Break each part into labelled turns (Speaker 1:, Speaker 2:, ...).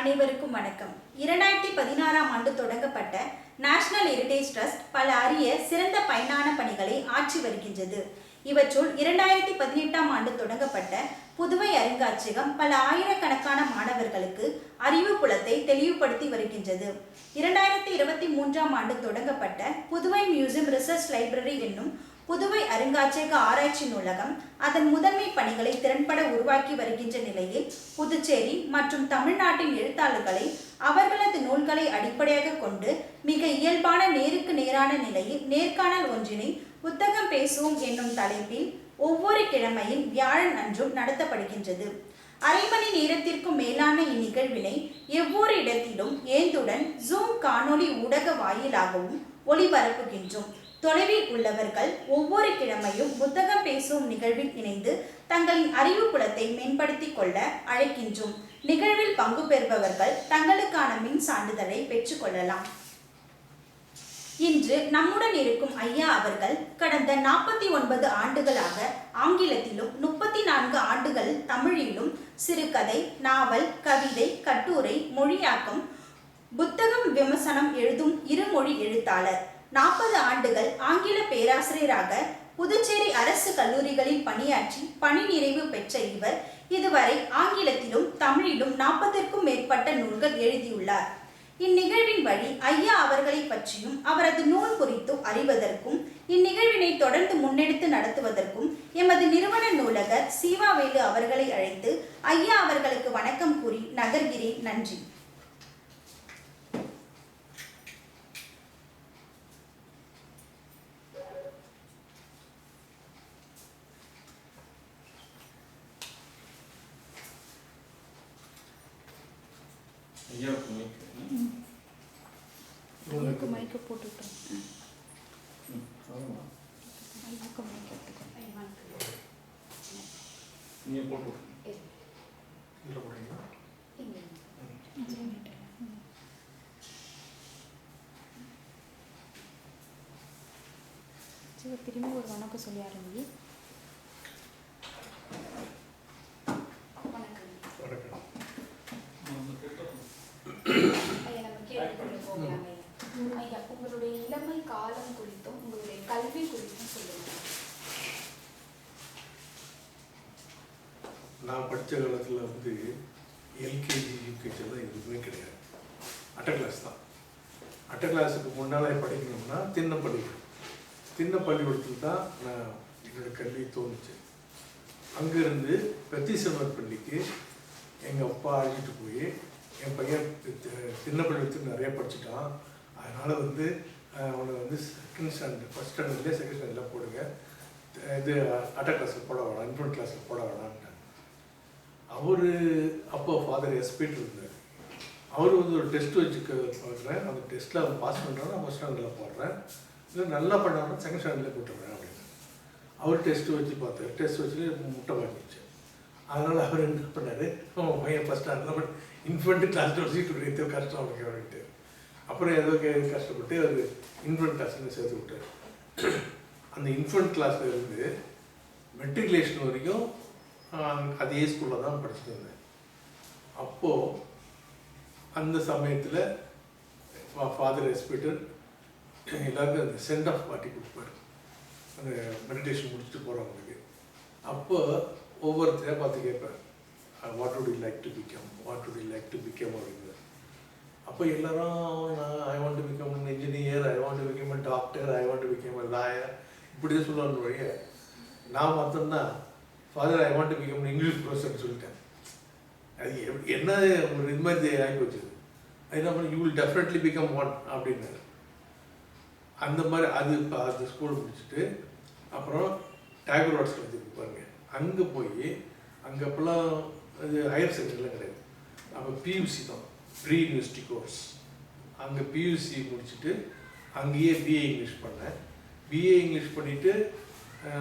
Speaker 1: அனைவருக்கும் வணக்கம். 2016ஆம் ஆண்டு தொடங்கப்பட்ட நேஷனல் ஹெரிடேஜ் ட்ரஸ்ட் பல அரிய சிறந்த பயனான பணிகளை ஆற்றி வருகின்றது. இவற்றுள் 2018ஆம் ஆண்டு தொடங்கப்பட்ட புதுவை அருங்காட்சியகம் பல ஆயிரக்கணக்கான மாணவர்களுக்கு அறிவு புலத்தை தெளிவுபடுத்தி வருகின்றது. 2023ஆம் ஆண்டு தொடங்கப்பட்ட புதுவை மியூசியம் ரிசர்ச் லைப்ரரி என்னும் புதுவை அருங்காட்சியக ஆராய்ச்சி நூலகம் அதன் முதன்மை பணிகளை திறன்பட உருவாக்கி வருகின்ற நிலையில் புதுச்சேரி மற்றும் தமிழ்நாட்டின் எழுத்தாளர்களை அவர்களது நூல்களை அடிப்படையாக கொண்டு மிக இயல்பான நேருக்கு நேரான நிலையில் நேர்காணல் ஒன்றினை புத்தகம் பேசுவோம் என்னும் தலைப்பில் ஒவ்வொரு கிழமையில் வியாழன் அன்றும் நடத்தப்படுகின்றது. அரை மணி நேரத்திற்கும் மேலான இந்நிகழ்வினை எவ்வொரு இடத்திலும் ஏந்துடன் ஜூம் காணொலி ஊடக வாயிலாகவும் ஒளிபரப்புகின்றோம். தொலைவில் உள்ளவர்கள் ஒவ்வொரு கிழமையும் புத்தகம் பேசும் நிகழ்வில் இணைந்து தங்களின் அறிவு புலத்தை மேம்படுத்திக் கொள்ள அழைக்கின்றோம். நிகழ்வில் பங்கு பெறுபவர்கள் தங்களுக்கான மின் சான்றிதழை பெற்றுக்கொள்ளலாம். இன்று நம்முடன் இருக்கும் ஐயா அவர்கள் கடந்த 49 ஆண்டுகளாக ஆங்கிலத்திலும் 34 ஆண்டுகள் தமிழிலும் சிறுகதை, நாவல், கவிதை, கட்டுரை, மொழியாக்கம், புத்தகம் விமர்சனம் எழுதும் இருமொழி எழுத்தாளர். 40 ஆண்டுகள் ஆங்கில பேராசிரியராக புதுச்சேரி அரசு கல்லூரிகளில் பணியாற்றி பணி நிறைவு பெற்ற இவர் இதுவரை ஆங்கிலத்திலும் தமிழிலும் 40க்கும் மேற்பட்ட நூல்கள் எழுதியுள்ளார். இந்நிகழ்வின் வழி ஐயா அவர்களை பற்றியும் அவரது நூல் குறித்தும் அறிவதற்கும் இந்நிகழ்வினை தொடர்ந்து முன்னெடுத்து நடத்துவதற்கும் எமது நிறுவன நூலகர் சீவாவேலு அவர்களை அழைத்து ஐயா அவர்களுக்கு வணக்கம் கூறி நகர்கிறேன். நன்றி. மைக்க போட்டுட்டோம். திரும்ப ஒரு வணக்கம் சொல்லி ஆரம்பி. உங்களுடைய இளமை காலம் குறித்தும் உங்களுடைய கல்வி குறித்தும் சொல்லுங்க.
Speaker 2: நான் படித்த காலத்தில் வந்து எல்கேஜி யூகேஜிலாம் எதுவுமே கிடையாது. அட்டை கிளாஸ் தான். அட்டை கிளாஸுக்கு முன்னாலே படிக்கணும்னா திண்ணப்பள்ளிக்கூடத்தில் தான் நான் என்னோடய கல்வி தோணுச்சு. அங்கேருந்து பிரத்திசமர் பள்ளிக்கு எங்கள் அப்பா அழைச்சிட்டு போய் என் பையன் திண்ணப்பள்ளிக்கூடத்துக்கு நிறையா படிச்சுட்டான், அதனால் வந்து அவனை வந்து செகண்ட் ஸ்டாண்டர்ட் ஃபஸ்ட் ஸ்டாண்டர்ட்லேயே செகண்ட் ஸ்டாண்டர்டில் போடுங்க, இது அட்டை கிளாஸில் போட வேணாம், இன்ஃபரன்ட் கிளாஸில் போட வேணான்ட்டாங்க. அவர் அப்போ ஃபாதர் எஸ்பீட் இருந்தார். அவர் வந்து ஒரு டெஸ்ட் வச்சு பார்க்குறேன், அந்த டெஸ்ட்டில் அவன் பாஸ் பண்ணுறான்னு நான் ஃபஸ்ட் ஸ்டாண்டர்டில் போடுறேன், இல்லை நல்லா பண்ணாலும் செகண்ட் ஸ்டாண்டர்ட்லேயே போட்டுடுறேன் அப்படின்னு. அவர் டெஸ்ட்டு வச்சு பார்த்தார். டெஸ்ட் வச்சு முட்டை வாங்கிச்சு. அதனால் அவர் என்ன பண்ணார், அவன் பையன் ஃபஸ்ட் ஸ்டாண்டர்டில் இன்ஃபென்ட் கிளாஸில் வச்சுட்டு வைத்து கஷ்டம் அவனுக்கு அப்படின்ட்டு. அப்புறம் ஏதோ கஷ்டப்பட்டு அது இன்ஃபென்ட் கிளாஸ்ன்னு சேர்த்து விட்டார். அந்த இன்ஃபென்ட் கிளாஸில் இருந்து மெட்ரிகுலேஷன் வரைக்கும் அதே ஸ்கூலில் தான் படிச்சுட்டு இருந்தேன். அப்போது அந்த சமயத்தில் ஃபாதர் எஸ்பீட்டர் எல்லாருக்கும் அந்த சென்ட் ஆஃப் பார்ட்டி கொடுப்பார், அந்த மெடிடேஷன் முடிச்சுட்டு போகிறவங்களுக்கு. அப்போ ஒவ்வொருத்தரையாக பார்த்து கேட்பேன், what would you like to become, what would you like to become அப்படிங்கிறது. அப்போ எல்லாரும் I want to become an engineer, I want to become a doctor, I want to become a lawyer, இப்படி தான் சொல்லுவாங்க வழிய. நான் மட்டும்தான் father I want to become English ப்ரொஃபஸர்னு சொல்லிட்டேன். அது என்ன ஒரு இது மாதிரி ஆகி போச்சு. அது என்ன பண்ண, you will definitely become one அப்படின்னாரு. அந்த மாதிரி அது ஸ்கூல் முடிச்சுட்டு அப்புறம் டேகூர் ஆர்ட்ஸ் காலேஜ் பாருங்க, அங்கே போய் அங்கே அப்போல்லாம் அது ஹையர் செகண்டரிலாம் கிடையாது, அப்போ பியூசி தான், ப்ரீ யூனிவர்சிட்டி கோர்ஸ். அங்கே பியூசி முடிச்சுட்டு அங்கேயே பிஏ இங்கிலீஷ் பண்ணேன். பிஏ இங்கிலீஷ் பண்ணிவிட்டு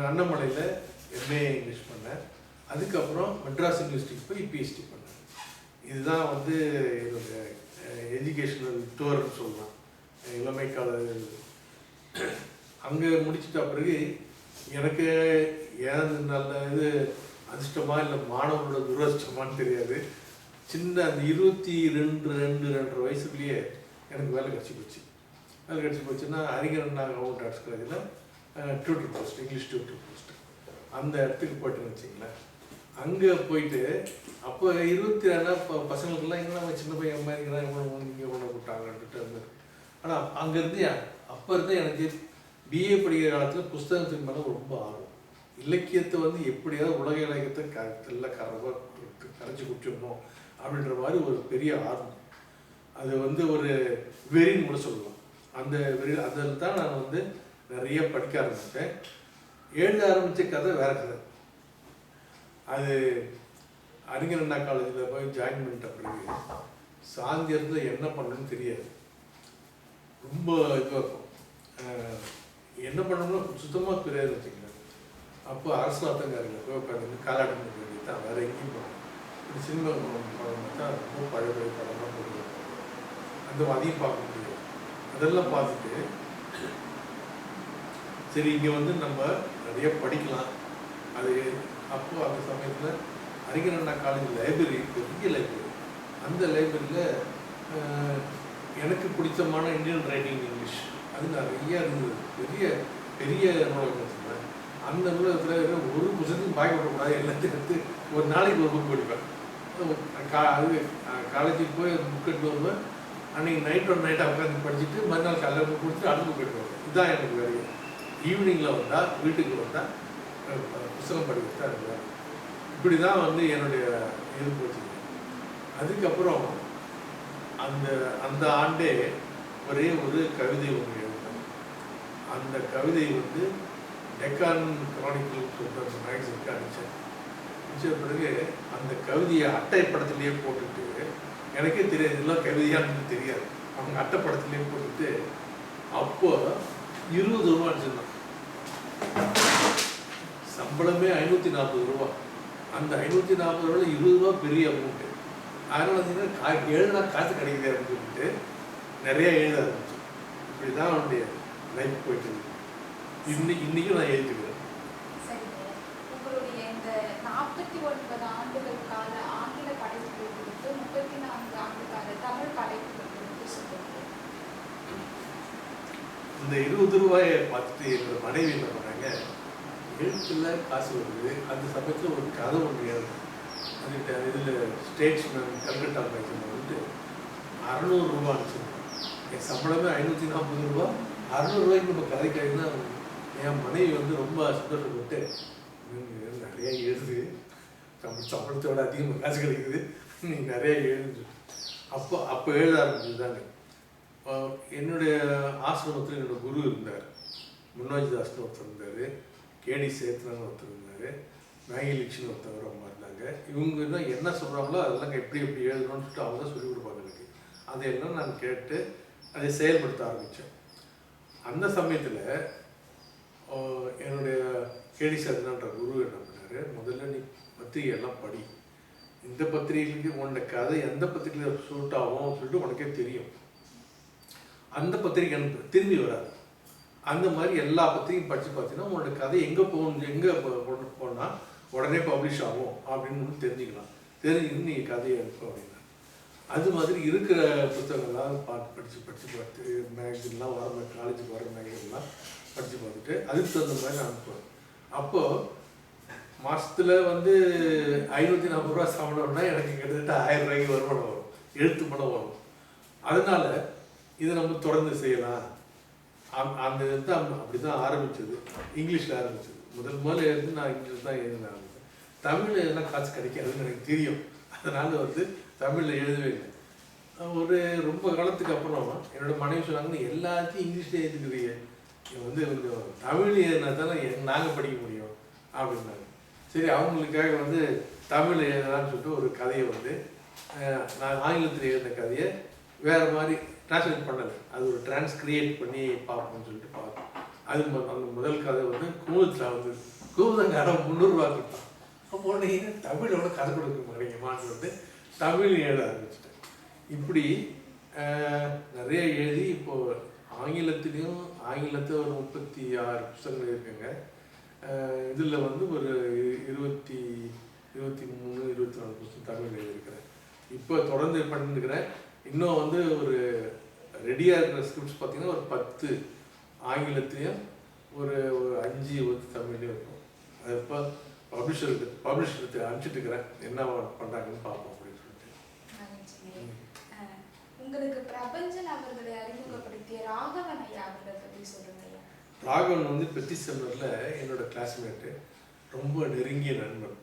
Speaker 2: அண்ணாமலையில் எம்ஏ இங்கிலீஷ் பண்ணேன். அதுக்கப்புறம் மெட்ராஸ் யூனிவர்சிட்டிக்கு போய் பிஹெச்டி பண்ணேன். இதுதான் வந்து என்னோடய எஜுகேஷ்னல் டூர்னு சொல்லலாம், இளமை கால. அங்கே முடிச்சிட்ட பிறகு எனக்கு ஏன் நல்ல இது அதிர்ஷ்டமா இல்லை மாணவனோட துரதிர்ஷ்டமானு தெரியாது. சின்ன அந்த 22-2.5 வயசுக்குள்ளேயே எனக்கு வேலை கிடச்சி போச்சு. வேலை கிடச்சி போச்சுன்னா அறிஞர் அண்ணா கவர்மெண்ட் ஆர்ட்ஸ் காலேஜில் tutor post, English tutor post, அந்த இடத்துக்கு போய்ட்டுன்னு வச்சிங்களேன். அங்கே போயிட்டு அப்போ 22 பசங்களுக்கெல்லாம் எங்கே நம்ம சின்ன பையன் மாதிரிங்கிறான் இங்கே கொண்டு விட்டாங்கன்ட்டு இருந்தது. ஆனால் அங்கேருந்து அப்போ இருந்து எனக்கு பிஏ படிக்கிற காலத்தில் புஸ்தகத்துக்கு மேலே ரொம்ப ஆர்வம். இலக்கியத்தை வந்து எப்படியாவது உலக இலக்கியத்தை எல்லாம் கரைச்சி குடிச்சிடணும் அப்படின்ற மாதிரி ஒரு பெரிய ஆர்வம். அது வந்து ஒரு வெறின்னு கூட சொல்லலாம். அந்த வெறி அதில் தான் நான் வந்து நிறைய படிக்க ஆரம்பித்தேன். எழுத ஆரம்பித்த கதை வேற கதை. அது அறிஞர் அண்ணா காலேஜில் போய் ஜாயின் பண்ணிட்ட பிறகு சாயந்தரத்தில் என்ன பண்ணணும்னு தெரியாது. ரொம்ப இதுவாக இருக்கும். என்ன பண்ணணும்னா சுத்தமாக தெரியாது வச்சுக்கோங்க. அப்போ அரசு வார்த்தைக்காரில் போய் உட்காந்து காலாட்டம் பண்ண வேண்டியது தான், வேறு எங்கேயும் போகணும். இப்படி சினிமா படம் தான் ரொம்ப பழைய படமாக போடுவோம். அந்த அதையும் பார்க்க முடியாது. அதெல்லாம் பார்த்துட்டு சரி இங்கே வந்து நம்ம நிறைய படிக்கலாம். அது அப்போது அந்த சமயத்தில் அறிஞர் அண்ணா காலேஜ் லைப்ரரி, பெரிய லைப்ரரி, அந்த லைப்ரரியில் எனக்கு பிடித்தமான இந்தியன் ரைட்டிங் இங்கிலீஷ் அது நிறைய இருந்தது. பெரிய பெரிய நூலகம் சொன்னேன். அந்த நூலகத்தில் ஒரு புத்தகத்தையும் பாய்க்க விடக்கூடாது, எல்லாத்தையும் எடுத்து ஒரு நாளைக்கு ஒரு புக் படிப்பேன். அது காலேஜுக்கு போய் புக் எடுத்து வருவேன். அன்றைக்கி நைட்டாக உட்காந்து படிச்சுட்டு மறுநாள் காலையில் புக் கொடுத்துட்டு அடுத்த புக் எடுத்து வருவேன். இதுதான் எனக்கு வேறு. ஈவினிங்கில் வந்தால் வீட்டுக்கு வந்தால் புத்தகம் படிக்கிறது தான் எனக்கு வேறு. இப்படி தான் வந்து என்னுடைய இது போச்சு. அதுக்கப்புறம் அந்த ஆண்டே ஒரே ஒரு கவிதை ஒன்று எழுதினேன். அந்த கவிதை வந்து டெக்கான் கிரானிக்கல் சொல்கிற அந்த மேக்சினுக்கு அடித்தேன். அடித்த பிறகு அந்த கவிதையை அட்டைப்படத்துலேயே போட்டுட்டு, எனக்கே தெரியாது இதெல்லாம் கவிதையானது தெரியாது, அவங்க அட்டைப்படத்துலேயே போட்டுட்டு அப்போ 20 ரூபா அடிச்சிருந்தான். சம்பளமே 540 ரூபா. அந்த 540 ரூபாயில் 20 ரூபா பெரிய அமௌண்ட்டு. அதனால் பார்த்தீங்கன்னா எழுதுனா காசு கிடைக்குது அப்படின்னு சொல்லிட்டு நிறைய எழுத ஆரம்பிச்சு. இப்படி தான் அவனுடைய லைஃப் போயிட்டு இன்னைக்கும் நான் எழுதிக்கிறேன்.
Speaker 3: உங்களுடைய இந்த 49 ஆண்டுகள் கால ஆங்கில படைப்புகள் குறித்து 34 ஆண்டு கால தமிழ் படைப்புகள் குறித்து சொல்லுங்கள்.
Speaker 2: இந்த 20 ரூபாயை பார்த்துட்டு என்னோட மனைவி என்ன பண்ணாங்க, எழுத்துல காசு வருது, அந்த சமயத்தில் ஒரு கதை ஒன்று எழுது. அதுக்கிட்ட இதில் ஸ்டேட்ஸ்மேன் கல்கட்டா மேக்சின் வந்துட்டு 600 ரூபா அனுப்பிச்சிருந்தேன். என் சம்பளமே 540 ரூபா, 600 ரூபாய்க்கு நம்ம கதை கழிவுனா என் மனைவி வந்து ரொம்ப சந்தோஷப்பட்டு நிறைய எழுது, சம்பளத்தோட அதிகமாக காசு கிடைக்குது, நீ நிறைய எழுது. அப்போ எழுத ஆரம்பிச்சதுதாங்க. என்னுடைய ஆசிரமத்தில் என்னோட குரு இருந்தார், முன்னாஜி தாஸ்னு ஒருத்தர் இருந்தார், கேடி சேத்னான்னு ஒருத்தர் இருந்தார், மேகி லிக்ஷன் ஒருத்தவர் அம்மா இருந்தாங்க. இவங்க தான் என்ன சொல்கிறாங்களோ அதெல்லாம் எப்படி எப்படி எழுதணும்னு சொல்லிட்டு அவங்க தான் சொல்லிக் கொடுப்பாங்க எனக்கு. அதையெல்லாம் நான் கேட்டு அதை செயல்படுத்த ஆரம்பித்தேன். அந்த சமயத்தில் என்னுடைய கேடி சேத்னான்ற குரு என்ன பண்ணார், முதல்ல நீ பத்திரிகையெல்லாம் படி, இந்த பத்திரிகைக்கு உன்னோட கதை எந்த பத்திரிகையில் சூட் ஆகும் சொல்லிட்டு உனக்கே தெரியும், அந்த பத்திரிகை அனுப்பு, திரும்பி வராது. அந்த மாதிரி எல்லா பத்திரிகையும் படித்து பார்த்தீங்கன்னா உன்னோட கதை எங்கே போகணும், எங்கே கொண்டு போனால் உடனே பப்ளிஷ் ஆகும் அப்படின்னு தெரிஞ்சுக்கலாம். தெரிஞ்சுக்கிட்டு நீங்கள் கதையை அனுப்ப அப்படின்னா அது மாதிரி இருக்கிற புத்தகங்கள்லாம் படித்து மேக்சின்லாம் வர காலேஜுக்கு வர மேக்சின்லாம் படித்து பார்த்துட்டு அதுக்கு தகுந்த மாதிரி நான் அனுப்புவேன். அப்போது மாதத்தில் வந்து 540 ரூபா சம்பளம்னா எனக்கு கிட்டத்தட்ட 1000 ரூபாய்க்கு வருமானம் வரும், எழுத்து பணம் வரும். அதனால் இதை நம்ம தொடர்ந்து செய்யலாம். அந்த இது தான் அப்படி தான் ஆரம்பித்தது. இங்கிலீஷில் ஆரம்பித்தது. முதல்ல இருந்து நான் இங்கிலீஷ் தான் எழுத ஆரம்பித்தேன். தமிழில் எதுனா காசு கிடைக்காதுன்னு எனக்கு தெரியும். அதனால் வந்து தமிழில் எழுதவே இல்லை. ஒரு ரொம்ப காலத்துக்கு அப்புறம் என்னோட மனைவி சொன்னாங்க, எல்லாத்தையும் இங்கிலீஷ்லேயே எழுதுக்கிறீங்க, வந்து கொஞ்சம் தமிழ் எழுதினா தானே நாங்கள் படிக்க முடியும் அப்படின்னாங்க. சரி அவங்களுக்காக வந்து தமிழ் எழுதலான்னு சொல்லிட்டு ஒரு கதையை வந்து நான் ஆங்கிலத்தில் எழுதின கதையை வேறு மாதிரி டிரான்ஸ்லேட் பண்ணலை, அது ஒரு டிரான்ஸ்கிரியேட் பண்ணி பார்ப்போம்னு சொல்லிட்டு பார்த்தோம். அது அந்த முதல் கதை வந்து குமுதத்தில் வந்து குமுதங்காரம் 300 ரூபா கொடுத்தான். அப்போ உடனே தமிழோட கதை கொடுக்க மாட்டேங்கம்மான்னு சொல்லிட்டு தமிழ் எழுத ஆரம்பிச்சிட்டேன். இப்படி நிறைய எழுதி இப்போது ஆங்கிலத்துலேயும் ஆங்கிலத்தில் ஒரு 36 புத்தகங்கள் இருக்குங்க. இதில் வந்து ஒரு 23-24 புத்தகம் தமிழ் எழுதியிருக்கிறேன். இப்போ தொடர்ந்து பண்ணிருக்கிறேன். இன்னும் வந்து ஒரு ரெடியாக இருக்கிற ஸ்கிரிப்ட்ஸ் பார்த்தீங்கன்னா ஒரு 10 ஆங்கிலத்தையும் ஒரு 5 வந்து தமிழ்லையும் இருக்கும். அது இப்போ பப்ளிஷருக்கு அனுப்பிச்சிட்டு இருக்கிறேன். என்ன பண்ணுறாங்கன்னு பார்ப்போம் அப்படின்னு சொல்லிட்டு.
Speaker 3: உங்களுக்கு பிரபஞ்சன் அவர்களை அறிமுகப்படுத்திய ராகவன் ஐயா அவர்களை பற்றி சொல்லுங்க ஐயா.
Speaker 2: ராகவன் வந்து பெத்தி சென்னரில் என்னோட கிளாஸ்மேட்டு, ரொம்ப நெருங்கிய நண்பன்.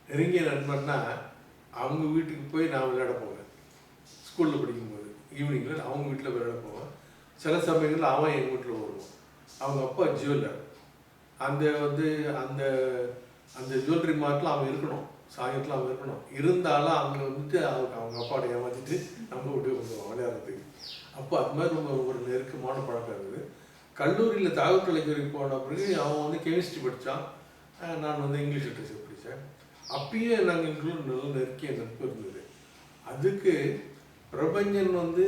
Speaker 2: நெருங்கிய நண்பன்னா அவங்க வீட்டுக்கு போய் நான் விளையாட போவேன். ஸ்கூலில் படிக்கும்போது ஈவினிங்கில் அவங்க வீட்டில் விளையாட போவேன். சில சமயங்களில் அவன் எங்கள் வீட்டில் வருவான். அவங்க அப்பா ஜுவல்லர். அந்த வந்து அந்த அந்த ஜுவல்லரி மார்ட்டில் அவன் இருக்கணும், சாயத்தில் அவன் இருக்கணும். இருந்தாலும் அவங்க வந்துட்டு அவங்க அப்பாவோட ஏமாற்றிட்டு நம்ம விட்டு வந்துடுவான் விளையாடுறதுக்கு. அப்போ அது மாதிரி ரொம்ப ஒரு நெருக்கமான பழக்கம் இருக்குது. கல்லூரியில் தகவல் கலைத்துறைக்கு போன பிறகு அவன் வந்து கெமிஸ்ட்ரி படித்தான், நான் வந்து இங்கிலீஷ் லிட்ரேச்சர் படித்தேன். அப்பயே நாங்கள் எங்களுக்குள்ள நல்ல நெருக்கிய நட்பு இருந்தது. அதுக்கு பிரபஞ்சன் வந்து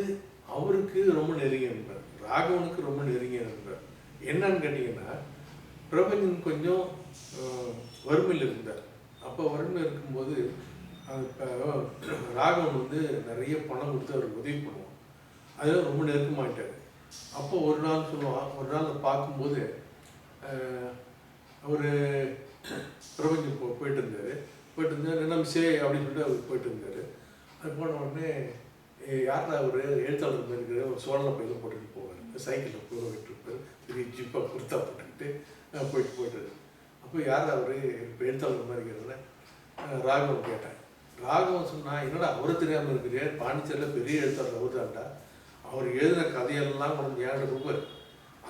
Speaker 2: அவருக்கு ரொம்ப நெருங்கிய நண்பர், ராகவனுக்கு ரொம்ப நெருங்கிய நண்பர். என்னன்னு கேட்டிங்கன்னா, பிரபஞ்சன் கொஞ்சம் வறுமையில் இருந்தார். அப்போ வறுமையில் இருக்கும்போது ராகவன் வந்து நிறைய பணம் கொடுத்து அவருக்கு உதவி பண்ணுவான். அதெல்லாம் ரொம்ப நெருக்கமாயிட்டார். அப்போ ஒரு நாள் சொல்லுவான், ஒரு நாள் பார்க்கும்போது அவர் பிரபஞ்சம் போயிட்டு இருந்தார். என்ன விஷயம் அப்படின்னு சொல்லிட்டு அவர் போயிட்டு இருந்தார். அது போன உடனே யாரா ஒரு எழுத்தாளர் மாதிரி இருக்கிற ஒரு சோழனை பையில போட்டுட்டு போவார். சைக்கிளில் போயிட்டு இருப்பார், பெரிய ஜிப்பாக குர்த்தா போட்டுக்கிட்டு போயிட்டு. அப்போ யார் அவர் இப்போ எழுத்தாளர் மாதிரி இருக்கிறதுல ராகவன் கேட்டேன். ராகவன் சொன்னால், என்னடா அவரை தெரியாமல் இருக்கிறியா, பாண்டிச்சேரியில் பெரிய எழுத்தாளர் அவர் தான்டா, அவர் எழுதின கதையெல்லாம் கொஞ்சம் என்கிட்ட கொடுப்பார்.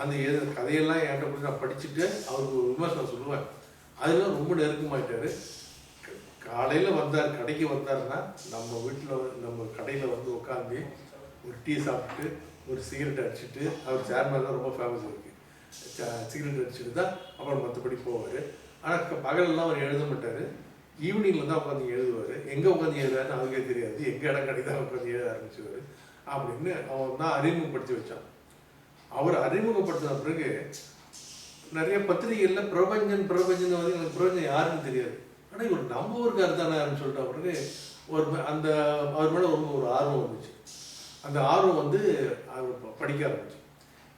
Speaker 2: அந்த எழுதின கதையெல்லாம் என்கிட்ட கொடுத்து நான் படிச்சுட்டு அவருக்கு ஒரு விமர்சனம் சொல்லுவேன். அதெல்லாம் ரொம்ப நெருக்கமாயிட்டார். காலையில் வந்தார், கடைக்கு வந்தாருன்னா நம்ம வீட்டில் நம்ம கடையில் வந்து உட்காந்து ஒரு டீ சாப்பிட்டு ஒரு சிகரெட் அடிச்சுட்டு, அவர் சேர்மேன் தான் ரொம்ப ஃபேமஸ் இருக்குது, சிகரெட் அடிச்சுட்டு தான் அப்புறம் மற்றபடி போவார். ஆனால் பகலெல்லாம் அவர் எழுத மாட்டார், ஈவினிங்கில் தான் உட்காந்து எழுதுவார். எங்கே உட்காந்து எழுதுறாருன்னு அவருக்கே தெரியாது, எங்கே இடம் கடை தான் உட்காந்து எழுத ஆரம்பிச்சுவார் அப்படின்னு அவன் தான் அறிமுகப்படுத்தி வச்சான். அவர் அறிமுகப்படுத்தின பிறகு நிறைய பத்திரிகைகளில் பிரபஞ்சன் வந்து எனக்கு பிரபஞ்சன் யாருன்னு தெரியாது, ஆனால் இவர் நம்ம ஊருக்கு அர்த்தானாருன்னு சொல்லிட்டு பிறகு அந்த அவர் மேலே ரொம்ப ஒரு ஆர்வம் வந்துச்சு. அந்த ஆர்வம் வந்து அவர் படிக்க ஆரம்பிச்சு.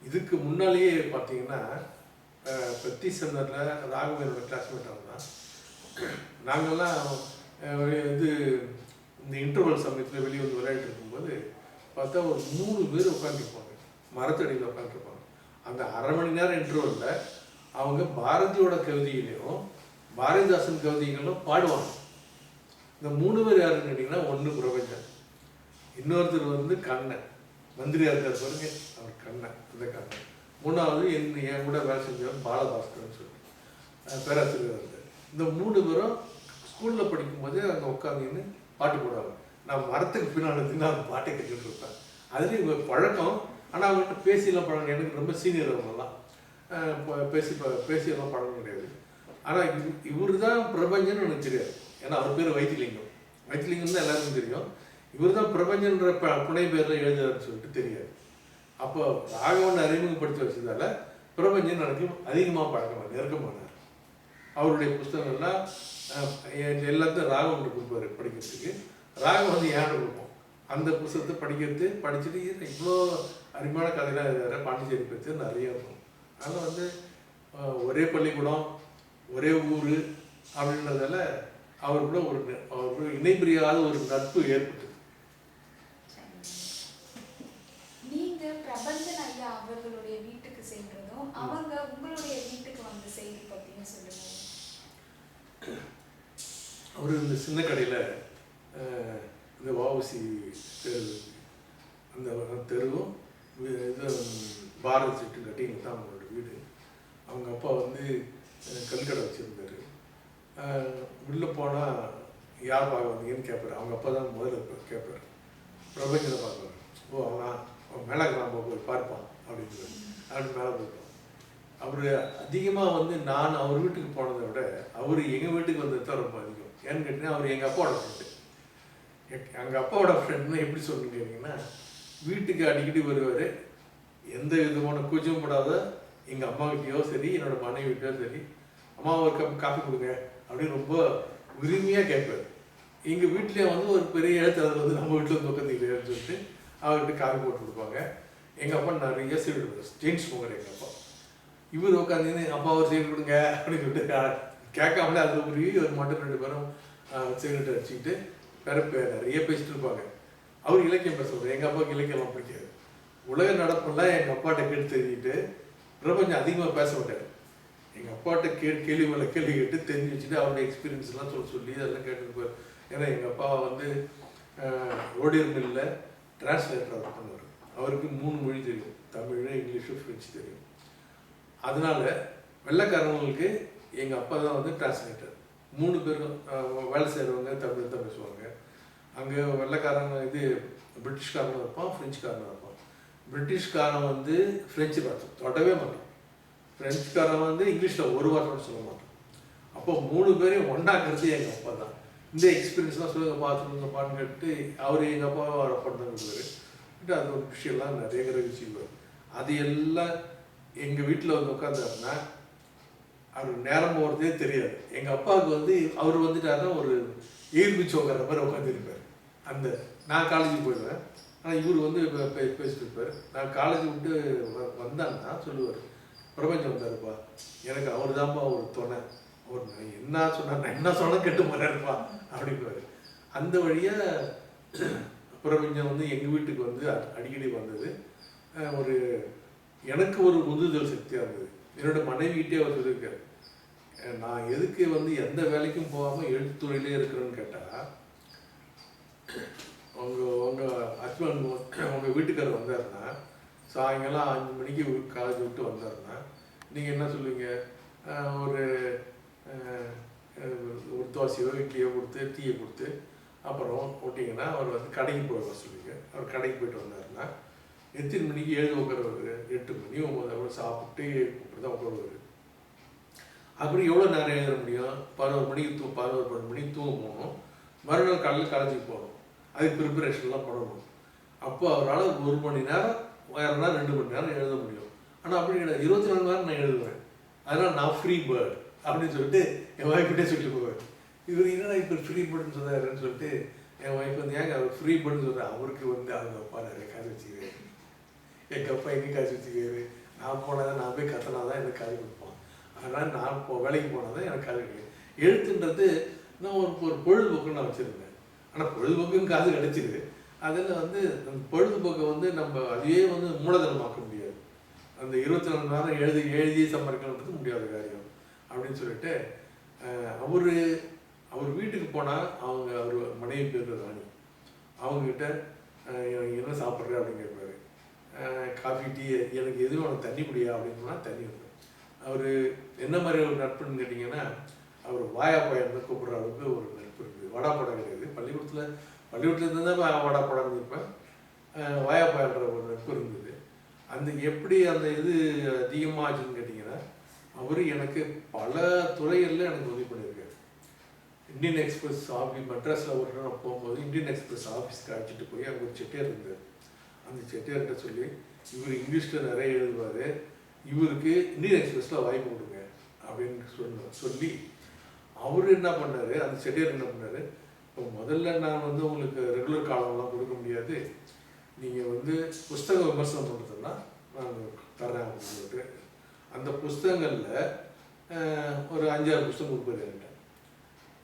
Speaker 2: இதுக்கு முன்னாலேயே பார்த்தீங்கன்னா பெத்தி சென்னரில் ராகவனோட கிளாஸ்மேட் அவர் தான். நாங்கள்லாம் இது இந்த இன்டர்வல் சமயத்தில் வெளியே வந்து விளையாட்டு இருக்கும்போது பார்த்தா ஒரு 3 பேர் உட்காந்துருப்பாங்க, மரத்தடியில் உட்காந்துருப்பாங்க. அந்த அரை மணி நேரம் இன்டர்வலில் அவங்க பாரதியோட கவிதைகளையும் பாரதிதாசன் கவிதைகளும் பாடுவாங்க. இந்த 3 பேர் யாருன்னு கேட்டிங்கன்னா, ஒன்று பிரபஞ்சன், இன்னொருத்தர் வந்து கண்ணன், மந்திரியா இருக்கார் பாருங்க அவர் கண்ணன், அந்த கண்ணன். 3வது என் கூட வேலை செஞ்சவர் பாலபாஸ்கர்னு சொல்லி பேராசிரியர் இருந்தார். இந்த 3 பேரும் ஸ்கூலில் படிக்கும்போது அங்கே உட்காந்துன்னு பாட்டு போடுவாங்க. நான் மரத்துக்கு பின்னால் இருந்தால் அந்த பாட்டை கேட்டுட்டு இருப்பேன். அதுலேயும் இவங்க பழக்கம். ஆனால் அவங்ககிட்ட பேசியெல்லாம் பழகம், எனக்கு ரொம்ப சீனியர் அவங்கெல்லாம், பேசியெல்லாம் பழகம் கிடையாது. ஆனால் இவர் தான் பிரபஞ்சன் எனக்கு தெரியாது. ஏன்னா அவர் பேர் வைத்திலிங்கம் தான் எல்லாருக்கும் தெரியும். இவர் தான் பிரபஞ்சன்ற புனை பேரில் எழுதுறாருன்னு சொல்லிட்டு தெரியாது. அப்போ ராகவன் அறிமுகப்படுத்தி வச்சதால பிரபஞ்சன் எனக்கு அதிகமாக பழக்கம், நெருக்கமானார். அவருடைய புஸ்தகங்கள்லாம் எல்லாத்தையும் ராகவன் கொடுப்பாரு படிக்கிறதுக்கு. ராகவன் வந்து ஏன் கொடுப்போம் அந்த புஸ்தகத்தை படிச்சுட்டு இவ்வளோ அருமையான கதையெல்லாம் எழுதுறாரு. பாண்டிச்சேரி பற்றி நிறைய இருக்கும். அதனால் வந்து ஒரே பள்ளிக்கூடம், ஒரே ஊர் அப்படின்றதால அவருக்குள்ள ஒரு இணைபிரியாத ஒரு நட்பு ஏற்பட்டது.
Speaker 3: நீங்க பிரபஞ்சன் ஐயா அவர்களுடைய வீட்டுக்கு சென்றதும் அவங்க உங்களுடைய வீட்டுக்கு வந்த செய்தி பத்தியும் சொல்லுங்க.
Speaker 2: அவர் இந்த சின்ன கடையில் இந்த வஉசி தெரு, அந்த தெருவும் இது பாரத சீட்டு கட்டிங்க தான் அவங்களோட வீடு. அவங்க அப்பா வந்து கல்கடை வச்சுருந்தார். உள்ளே போனால் யார் பார்க்க வந்தீங்கன்னு கேட்பார். அவங்க அப்பா தான் முதல்ல கேட்பார், பிரபஞ்சனை பார்க்குவார். ஓ அவன் மேலே நம்ம போய் பார்ப்பான் அப்படின்னு மேலே போய்ப்பான். அவர் அதிகமாக வந்து நான் அவர் வீட்டுக்கு போனதை விட அவர் எங்கள் வீட்டுக்கு வந்தது தான் ரொம்ப அதிகம். ஏன்னு கேட்டிங்கன்னா, அவர் எங்கள் அப்பாவோட ஃப்ரெண்டு. எங்கள் அப்பாவோட ஃப்ரெண்டுன்னு எப்படி சொல்லுன்னு கேட்டிங்கன்னா, வீட்டுக்கு அடிக்கடி வருவார். எந்த விதமான கூச்சமும் படாத எங்கள் அம்மாக்கிட்டேயோ சரி, என்னோடய மனைவிக்கிட்டேயோ சரி, அம்மா ஒரு கப் காஃபி கொடுங்க அப்படின்னு ரொம்ப உரிமையாக கேட்பார். எங்கள் வீட்டிலே வந்து ஒரு பெரிய எழுத்தாளர் வந்து நம்ம வீட்டில் வந்து உட்காந்துக்கிட்டேன்னு சொல்லிட்டு அவர்கிட்ட காஃபி போட்டு கொடுப்பாங்க. எங்கள் அப்பா நிறைய சீடு ஜெயின்ஸ் ஸ்மோக்கர் எங்கள் அப்பா. இவர் உட்காந்து அப்பா ஒரு சீடு கொடுங்க அப்படின்னு சொல்லிட்டு கேட்காமலே அது ஒரு மட்டும் 2 பேரும் சிகரெட் அடிச்சுக்கிட்டு நிறைய பேசிட்டு இருப்பாங்க. அவர் இலக்கியம் பேசுவார். எங்கள் அப்பாவுக்கு இலக்கியம்லாம் பிடிக்காது. உலக நடப்பெல்லாம் எங்கள் அப்பாட்ட கேட்டு தெரிஞ்சுக்கிட்டு பிரபஞ்சம் அதிகமாக பேச மாட்டார். எங்கள் அப்பாட்ட கேள்வி மேலே கேள்வி கேட்டு தெரிஞ்சு வச்சுட்டு அவருடைய எக்ஸ்பீரியன்ஸ்லாம் சொல்லி அதெல்லாம் கேட்டுருப்பார். ஏன்னா எங்கள் அப்பா வந்து ஓடியர் மில்லில் டிரான்ஸ்லேட்டர் ஒர்க் பண்ணுவார். அவருக்கு 3 மொழி தெரியும். தமிழ், இங்கிலீஷு, ஃப்ரெஞ்சு தெரியும். அதனால வெள்ளைக்காரங்களுக்கு எங்கள் அப்பா தான் வந்து டிரான்ஸ்லேட்டர். 3 பேரும் வேலை செய்கிறவங்க தமிழ் தான் பேசுவாங்க. அங்கே வெள்ளைக்காரங்க பிரிட்டிஷ்காரனும் இருப்பான், ஃப்ரெஞ்சுக்காரனும் இருப்பான். பிரிட்டிஷ்காரன் வந்து ஃப்ரெஞ்சு வார்த்தை தொடவே மாட்டான். ஃப்ரெஞ்சுக்காரன் வந்து இங்கிலீஷில் ஒரு வார்த்தை சொல்ல மாட்டான். அப்போ 3 பேரையும் ஒன்றாக்குறது எங்கள் அப்பா தான். இந்த எக்ஸ்பீரியன்ஸ்லாம் சொல்லுங்கப்பான்னு கேட்டு அவர் எங்கள் அப்பாவை பண்ணதுவார். அது ஒரு விஷயம்லாம் நிறைய கிரகிச்சுக்குவார். அது எல்லாம் எங்கள் வீட்டில் வந்து உட்காந்தாருன்னா அவருக்கு நேரம் போகிறதே தெரியாது. எங்கள் அப்பாவுக்கு வந்து அவர் வந்துட்டாருன்னா ஒரு ஈர்ப்பிச்சு உட்கார மாதிரி உட்காந்துருப்பார். நான் காலேஜுக்கு போயிடுவேன். ஆனால் இவர் வந்து பேசிட்டு இருப்பார். நான் காலேஜ் விட்டு வந்தான்னா சொல்லுவார், பிரபஞ்சம் வந்தாருப்பா, எனக்கு அவர் தான்ப்பா ஒரு துணை. அவர் என்ன சொன்னார், நான் என்ன சொன்னால் கெட்டு போறாருப்பா அப்படின்வார். அந்த வழியாக பிரபஞ்சம் வந்து எங்கள் வீட்டுக்கு வந்து அடிக்கடி வந்தது. ஒரு எனக்கு ஒரு உந்துதல் சக்தியாக இருந்தது. என்னோட மனைவிகிட்டே அவர் சொல்லியிருக்காரு, நான் எதுக்கு வந்து எந்த வேலைக்கும் போகாமல் எழுத்துத்துறையிலே இருக்கிறேன்னு கேட்டால், உங்கள் ஹஸ்பண்ட் உங்கள் வீட்டுக்காரர் வந்தாருன்னா சாயங்காலம் 5 மணிக்கு காலேஜ் விட்டு வந்தாருன்னா நீங்கள் என்ன சொல்லுவீங்க, ஒரு தோசையோ இட்லியோ கொடுத்து டீயை கொடுத்து அப்புறம் விட்டிங்கன்னா அவர் வந்து கடைக்கு போய் சொல்லுவீங்க. அவர் கடைக்கு போயிட்டு வந்தாருன்னா எத்தனை மணிக்கு உட்காருவார், 8 மணி 9 அப்புறம் சாப்பிட்டு இப்படி தான் உட்காருவார். அப்படி எவ்வளோ நேரம் எழுத முடியும்? 11 மணிக்கு 12 மணிக்கு தூங்க போகணும். மறுநாள் காலையில் காலேஜுக்கு போகணும். அதுக்கு ப்ரிப்பரேஷன்லாம் பண்ணணும். அப்போ அவரால் 1 மணி நேரம் வேறுனா 2 மணி நேரம் எழுத முடியும். ஆனால் அப்படி கிடையாது, 24 மணி நேரம் நான் எழுதுவேன். அதனால் நான் ஃப்ரீ பேர்ட் அப்படின்னு சொல்லிட்டு என் ஒய்ஃப்கிட்டே சொல்லிட்டு போவேன். இவர் என்னடா இப்போ ஃப்ரீ பேர்டுன்னு சொன்னாருன்னு சொல்லிட்டு என் ஒய்ஃப் வந்து ஏங்க அவர் ஃப்ரீ பேர்டுன்னு சொல்கிறேன். அவருக்கு வந்து அவங்க அப்பா நிறைய காசு வச்சுக்கிறாரு. எங்கள் அப்பா எங்கே காசு வச்சுக்கிறாரு, நான் போனால் நான் போய் கத்தினா தான் எனக்கு காசு கொடுப்பான். அதனால் நான் வேலைக்கு போனால் தான் எனக்கு காசு கிடைக்கும். எழுத்துன்றது நான் ஒரு பொழுதுபோக்குன்னு நான் வச்சுருந்தேன். ஆனால் பொழுதுபோக்குன்னு காசு கிடைச்சிது. அதில் வந்து அந்த பொழுதுபோக்கை வந்து நம்ம அதையே வந்து மூலதனமாக்க முடியாது. அந்த 24 மணி நேரம் எழுதி சம்பாதிக்கணுன்றது முடியாத காரியம் அப்படின்னு சொல்லிட்டு அவர் வீட்டுக்கு போனால் அவர் மனைவி பேர் ராணி. அவங்ககிட்ட என்ன சாப்பிட்ற அப்படின்னு கேட்பாரு. காஃபி டீ எனக்கு எதுவும் உனக்கு தண்ணி குடியா அப்படின்னு சொன்னால் தண்ணி இருக்கும். அவர் என்ன மாதிரி ஒரு நட்புன்னு கேட்டிங்கன்னா, அவர் வாயா போயான்னு கூப்பிட்ற அளவுக்கு ஒரு நட்பு இருக்குது. வடாப்படம் கிடையாது. பள்ளிக்கூடத்தில் இருந்து தான் வடாப்படம் இருப்பேன். வாயா போயான்ற ஒரு நட்பு இருந்தது. அந்த எப்படி அந்த இது அதிகமாகச்சுன்னு கேட்டிங்கன்னா, அவர் எனக்கு பல துறைகளில் எனக்கு உதவி பண்ணியிருக்காரு. இந்தியன் எக்ஸ்பிரஸ் ஆஃபீஸ் மெட்ராஸில் ஒரு நான் போகும்போது இந்தியன் எக்ஸ்பிரஸ் ஆஃபீஸ்க்கு அழைச்சிட்டு போய் அங்கே ஒரு செட்டியார் இருந்தார். அந்த செட்டியார்கிட்ட சொல்லி, இவர் இங்கிலீஷில் நிறைய எழுதுவார், இவருக்கு இந்தியன் எக்ஸ்பிரஸில் வாய்ப்பு கொடுங்க அப்படின்னு சொல்லி அவர் என்ன பண்ணார், அந்த செட்டியார் என்ன பண்ணார், இப்போ முதல்ல நான் வந்து உங்களுக்கு ரெகுலர் காலம்லாம் கொடுக்க முடியாது, நீங்கள் வந்து புஸ்தக விமர்சனம் பண்ணுறதுன்னா நான் தரேன் அப்படின்னு சொல்லிட்டு அந்த புஸ்தகங்களில் ஒரு 5-6 புஸ்தகம் கொடுப்பாரு என்கிட்ட.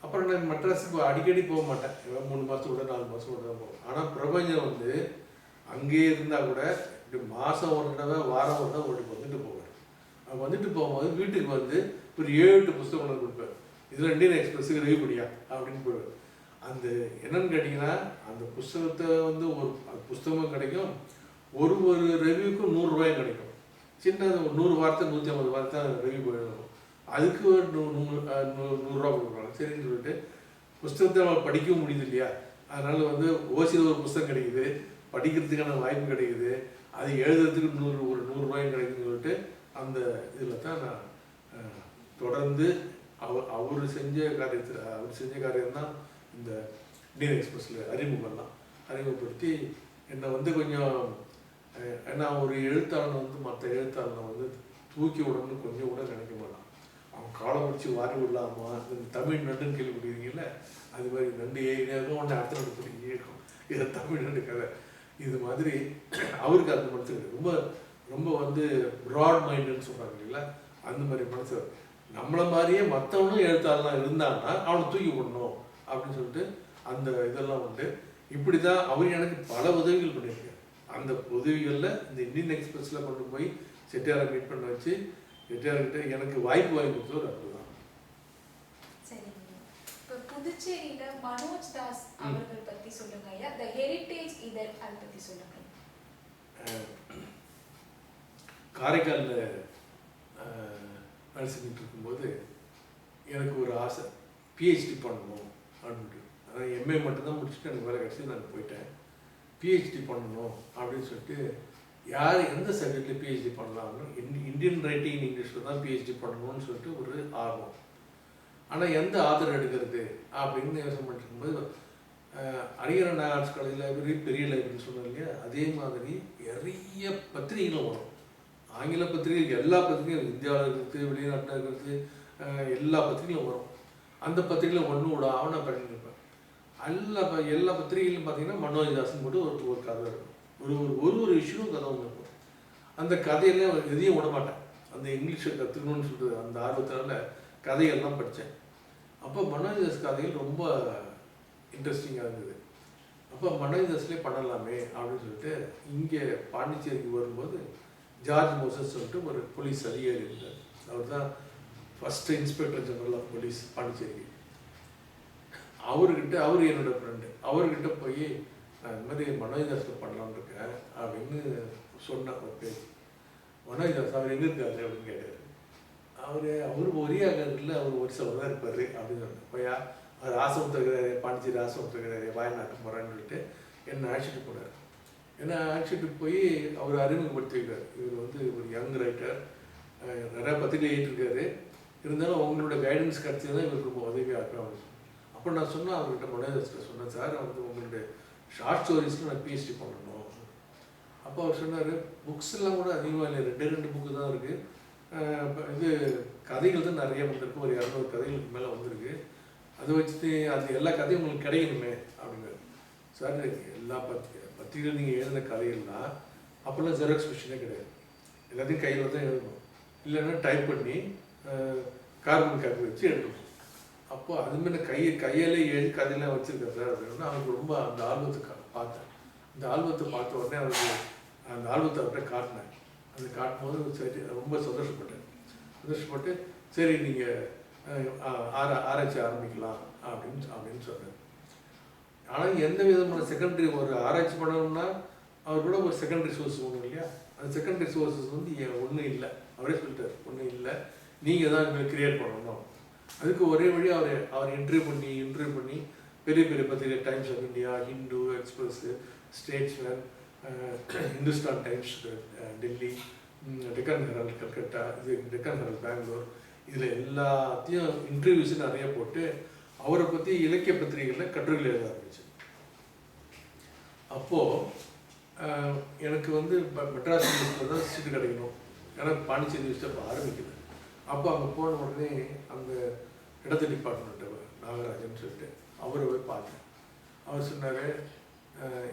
Speaker 2: அப்புறம் நான் மெட்ராஸுக்கு அடிக்கடி போக மாட்டேன். 3 மாதத்துக்கு கூட 4 மாதத்துக்கு கூட தான் போவேன். ஆனால் பிரபஞ்சம் வந்து அங்கேயே இருந்தால் கூட இப்படி மாதம் ஒரு தடவை வாரம் ஒரு தடவை வந்துட்டு போவார். வந்துட்டு போகும்போது வீட்டுக்கு வந்து ஒரு 7-8 புஸ்தகம் கொடுப்பார். இதில் இந்தியன் எக்ஸ்பிரஸுக்கு ரிவ்யூ படியா அப்படின்னு போயிடுவார். அந்த என்னன்னு கேட்டிங்கன்னா, அந்த புஸ்தகத்தை வந்து ஒரு புஸ்தகமும் கிடைக்கும், ஒரு ரிவ்யூக்கும் 100 ரூபாயும் கிடைக்கும். சின்னது 100 வார்த்தை 150 வார்த்தை ரிவ்யூ போயிடணும். அதுக்கு ஒரு 100 ரூபா கொடுக்குறாங்க. சரின்னு சொல்லிட்டு புஸ்தகத்தை நம்ம படிக்கவும் முடியுது இல்லையா, அதனால் வந்து ஓசியில் ஒரு புஸ்தகம் கிடைக்குது, படிக்கிறதுக்கான வாய்ப்பு கிடைக்குது, அது எழுதுறதுக்கு ஒரு 100 ரூபாயும் கிடைக்குதுன்னு சொல்லிட்டு அந்த இதில் தான் நான் தொடர்ந்து அவர் செஞ்ச காரியம் தான் இந்த இந்தியன் எக்ஸ்பிரஸில் அறிமுகப்படுத்தி என்னை வந்து கொஞ்சம், ஏன்னா ஒரு எழுத்தாளனை வந்து மற்ற எழுத்தாளனை வந்து தூக்கி விடணும்னு கொஞ்சம் கூட நினைக்க மாட்டான். அவன் காலை முடிச்சு வாரி விடலாமா, இந்த தமிழ் நண்டுன்னு கேள்விப்படுவீங்கல்ல, அது மாதிரி நண்டு ஏறினாலும் ஒன்று அடுத்த நண்டு பிடிக்க இருக்கும். இதை தமிழ் நண்டு கதை. இது மாதிரி அவருக்கு அந்த மனசு ரொம்ப ரொம்ப வந்து ப்ராட் மைண்டுன்னு சொல்கிறாங்க இல்லைங்களா, அந்த மாதிரி மனசு. நம்மளை மாதிரியே மற்றவனும் எழுத்தாளர்லாம் இருந்தாங்கன்னா அவனை தூக்கி விடணும் அப்படின்னு சொல்லிட்டு அந்த இதெல்லாம் உண்டு. இப்படி தான் அவர் எனக்கு பல உதவிகள் பண்ணியிருக்காரு. அந்த உதவிகளில் இந்த இந்தியன் எக்ஸ்பிரஸில் கொண்டு போய் செட்டியாரை மீட் பண்ண வச்சு செட்டியார்கிட்ட எனக்கு வாய்ப்பு வாங்கி கொடுத்தவர் அவர் தான்.
Speaker 3: சரிங்க. இப்போ புதுச்சேரியில மனோஜ் தாஸ் அவர்கள் பற்றி சொல்லுங்க ஐயா. த ஹெரிட்டேஜ் இதழ் அதை பற்றி சொல்லுங்க.
Speaker 2: காரைக்காலில் வேலை செஞ்சுட்டு இருக்கும்போது எனக்கு ஒரு ஆசை, பிஹெச்டி பண்ணணும் அப்படின்ட்டு. அதாவது எம்ஏ மட்டும்தான் முடிச்சுட்டு எனக்கு வேலை கிடச்சி நான் போயிட்டேன். பிஹெச்டி பண்ணணும் அப்படின்னு சொல்லிட்டு யார் எந்த சப்ஜெக்டில் பிஹெச்டி பண்ணலாம்னு இந்தியன் ரைட்டிங் இங்கிலீஷில் தான் பிஹெச்டி பண்ணணும்னு சொல்லிட்டு ஒரு ஆர்வம். ஆனால் எந்த ஆதர் எடுக்கிறது அப்படின்னு யோசனை பண்ணிட்டு இருக்கும்போது அரியரன் ஆர்ட்ஸ் காலேஜ் லைப்ரரி பெரிய லைப்ரரின்னு சொன்னோம் இல்லையா, அதே மாதிரி நிறைய பத்திரிகைகளும் வரும். ஆங்கில பத்திரிகை எல்லா பத்திரிகையும் இந்தியாவில் இருக்கிறது, வெளிநாட்டில் இருக்கிறது, எல்லா பத்திரிகையும் வரும். அந்த பத்திரிகையில் ஒன்று விடாம நான் பண்ணிட்டு இருப்பேன். எல்லா பத்திரிகையிலும் பார்த்தீங்கன்னா மனோஜ் தாஸ்ன்னு போட்டு ஒரு கதை இருக்கும். ஒரு இஷ்யூவும் கதை ஒன்று இருக்கும். அந்த கதையெல்லாம் எதையும் விட மாட்டேன். அந்த இங்கிலீஷை கற்றுக்கணும்னு சொல்லிட்டு அந்த ஆர்வத்தினால கதையெல்லாம் படித்தேன். அப்போ மனோஜ் தாஸ் கதைகள் ரொம்ப இன்ட்ரெஸ்டிங்காக இருந்தது. அப்போ மனோஜ் தாஸ்லேயே பண்ணலாமே அப்படின்னு சொல்லிட்டு இங்கே பாண்டிச்சேரிக்கு வரும்போது ஜார்ஜ் மோசஸ் சொல்லிட்டு ஒரு போலீஸ் அதிகாரி இருந்தார். அவர் தான் first inspector general of police பாண்டிச்சேரிக்கு. அவர் என்னோட ஃப்ரெண்டு. அவர்கிட்ட போய் நான் இந்த மாதிரி மனோஜ் தாஸில் பண்ணலான்னு இருக்கேன் அப்படின்னு சொன்னேன் ஒரு பேர். மனோஜ் தாஸ் அவர் எங்கே இருக்காரு அப்படின்னு கேட்டார். அவர் ஒரியாகரில் அவர் ஒரு சில தான் இருப்பார் அப்படின்னு சொன்னேன். போயா அவர் ஆசிரமத்தில் இருக்கிறாரு, பாண்டிச்சேரி ஆசிரமத்தில் இருக்கிறாரு, வாய்நாட்டுக்கு போகிறான்னு சொல்லிட்டு என்னை அழைச்சிட்டு போனார். ஏன்னா அழைச்சிட்டு போய் அவர் அறிமுகப்படுத்தி வைக்கிறார். இவர் வந்து ஒரு யங் ரைட்டர், நிறையா பத்திரிகை எழுதியிருக்காரு, இருந்தாலும் அவங்களோட கைடன்ஸ் கிடச்சி தான் இவருக்கு ரொம்ப உதவியாக இருக்கும் அப்படின்னு. அப்போ நான் சொன்னேன் அவர்கிட்ட மனோஜ் தாஸ்கிட்ட சொன்னேன், சார் வந்து உங்களுடைய ஷார்ட் ஸ்டோரிஸில் நான் பிஹெச்டி பண்ணணும். அப்போ அவர் சொன்னார், புக்ஸ்லாம் கூட அதிகமாக இல்லை, 2 புக்கு தான் இருக்குது. இது கதைகள் தான் நிறைய வந்திருக்கு, ஒரு 200 கதைகளுக்கு மேலே வந்திருக்கு. அதை வச்சுட்டு அது எல்லா கதையும் உங்களுக்கு கிடைக்கணுமே அப்படிங்கிறார். சார் எல்லா பத்திரிகையில் நீங்கள் எழுதின கதைகள்லாம் அப்போல்லாம் ஜெராக்ஸ் மிஷினே கிடையாது, எல்லாத்தையும் கையில் தான் எழுதணும், இல்லைன்னா டைப் பண்ணி கார்பன் காப்பி வச்சு எடுக்கணும். அப்போ அதுமாரி கையாலே எழுதி கதையெல்லாம் வச்சுருக்கேன் சார் அப்படின்னா அவருக்கு ரொம்ப அந்த ஆல்பத்தை பார்த்தேன். அந்த ஆல்பத்தை பார்த்த உடனே அவருக்கு அந்த ஆல்பத்தை அவர்கிட்ட காட்டினேன். அது காட்டும்போது சரி ரொம்ப சந்தோஷப்பட்டு சரி நீங்கள் ஆராய்ச்சி ஆரம்பிக்கலாம் அப்படின்னு சொன்னார். ஆனால் எந்த விதமான செகண்டரி ஒரு ஆராய்ச்சி பண்ணணும்னா அவர் கூட ஒரு செகண்டரி சோர்ஸ் ஒன்றும் இல்லையா, அந்த செகண்டரி சோர்ஸஸ் வந்து ஒன்றும் இல்லை. அவரே சொல்லிட்டார், ஒன்றும் இல்லை, நீங்கள் தான் இங்கே கிரியேட் பண்ணணும். அதுக்கு ஒரே வழி அவர் இன்டர்வியூ பண்ணி பெரிய பெரிய பத்திரிகை, Times of India, Hindu, Express, Statesman, Hindustan Times Delhi, Deccan Herald Calcutta, Deccan Herald Bangalore, இதில் எல்லாத்தையும் இன்டர்வியூஸு நிறைய போட்டு அவரை பற்றி இலக்கிய பத்திரிகைகளில் கட்டுரைகள் எழுத ஆரம்பிச்சு. அப்போது எனக்கு வந்து மெட்ராஸ் யூனிவர்சிட்டியில் தான் சீட்டு கிடைக்கணும், ஏன்னா பாண்டிச்சேரி யூனிவர்சிட்டி அப்போ ஆரம்பிக்குது. அப்போ அங்கே போன உடனே அந்த இடத்து டிபார்ட்மெண்ட்டு நாகராஜன் சொல்லிட்டு அவரை போய் பார்த்தேன். அவர் சொன்னார்,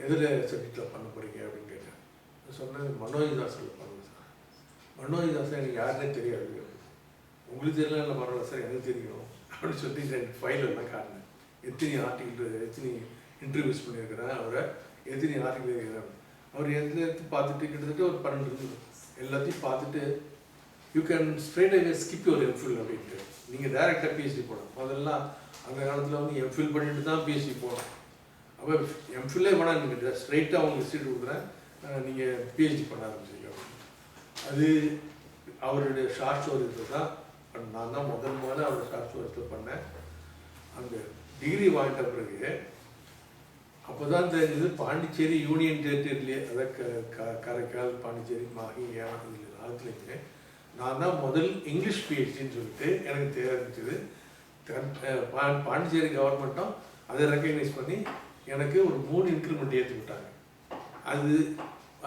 Speaker 2: எதில் சப்ஜெக்டில் பண்ண போகிறீங்க அப்படின்னு கேட்டேன். சொன்னேன், மனோஜ் தாஸில் பண்ணுங்க சார். மனோஜ் தாஸ் எனக்கு யாருன்னே தெரியாது, உங்களுக்கு தெரியல, இல்லை பரவாயில்ல சார் எனக்கு தெரியும் அப்படின்னு சொல்லி எனக்கு ஃபைல் எல்லாம் காட்டினேன். எத்தனை ஆர்டிகிள், எத்தனை இன்டர்வியூஸ் பண்ணியிருக்கிறேன், அவரை எத்தனை ஆர்டிகிள் இருக்கிறேன். அவர் எல்லாத்தையும் பார்த்துட்டு கிட்டத்தட்ட ஒரு 12 இருந்தது. எல்லாத்தையும் பார்த்துட்டு you can straight away skip your MPhil அப்படின்ட்டு, நீங்கள் டேரெக்டாக பிஹெச்டி போகணும். முதல்லாம் அந்த காலத்தில் வந்து எம்ஃபில் பண்ணிட்டு தான் பிஹெச்டி போகணும். அப்போ எம்ஃபில்லே வேணால் நீங்கள் ஸ்ட்ரெயிட்டாக உங்களுக்கு சீட் கொடுக்குறேன், நீங்கள் பிஹெச்டி பண்ண ஆரம்பிச்சிருக்கீங்க. அது அவருடைய ஷார்ட் ஸ்டோரிஸில் தான் நான் தான் முதல்ல அவரோட ஷார்ட் ஸ்டோரிஸில் பண்ணேன். அந்த டிகிரி வாங்கிட்ட பிறகு அப்போ தான் தெரிஞ்சது பாண்டிச்சேரி யூனியன் டெரிட்டரியிலே, அதாவது காரைக்கால், பாண்டிச்சேரி, மாஹி, ஏனாம், இதில் 4த்துலேயுமே நான் தான் முதல் இங்கிலீஷ் பிஹெச்டின்னு சொல்லிட்டு எனக்கு தெரிஞ்சது. பாண்டிச்சேரி கவர்மெண்ட்டும் அதை ரெக்கக்னைஸ் பண்ணி எனக்கு ஒரு 3 இன்க்ரிமெண்ட் ஏற்றி விட்டாங்க. அது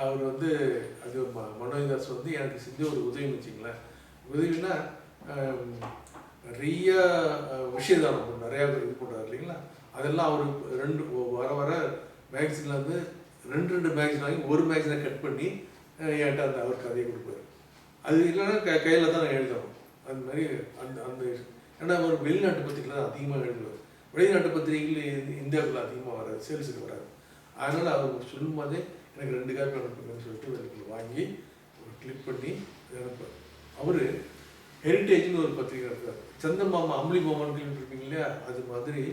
Speaker 2: அவர் வந்து அது மனோஜ் தாஸ் வந்து எனக்கு செஞ்ச ஒரு உதவின்னு வச்சிங்களேன். உதவினா நிறைய விஷயதானம் நிறையா இது போட்டார் இல்லைங்களா, அதெல்லாம் அவர் வர வர மேக்சினில் வந்து ரெண்டு மேக்சின் வாங்கி ஒரு மேக்சினை கட் பண்ணி என்கிட்ட அந்த அவர் கதையை கொடுப்பாரு. அது இல்லைன்னா கையில் தான் எழுதணும். அந்த மாதிரி அந்த அந்த ஏன்னா அவர் வெளிநாட்டு பத்திரிகையில் தான் அதிகமாக எழுதுவார். வெளிநாட்டு பத்திரிகைகள் இந்தியாவுக்குள்ள அதிகமாக வராது, சேல்ஸுக்கு வராது. அதனால் அவர் சொல்லும் போதே எனக்கு 2 காப்பி அனுப்புங்கன்னு சொல்லிட்டு வெளியில் வாங்கி ஒரு கிளிக் பண்ணி அனுப்புவார். அவர் ஹெரிட்டேஜ்னு ஒரு பத்திரிகை இருக்கார். சந்தமாமா அம்பளி மாமான்னு கேள்விப்பட்டிருப்பீங்க இல்லையா, அது மாதிரி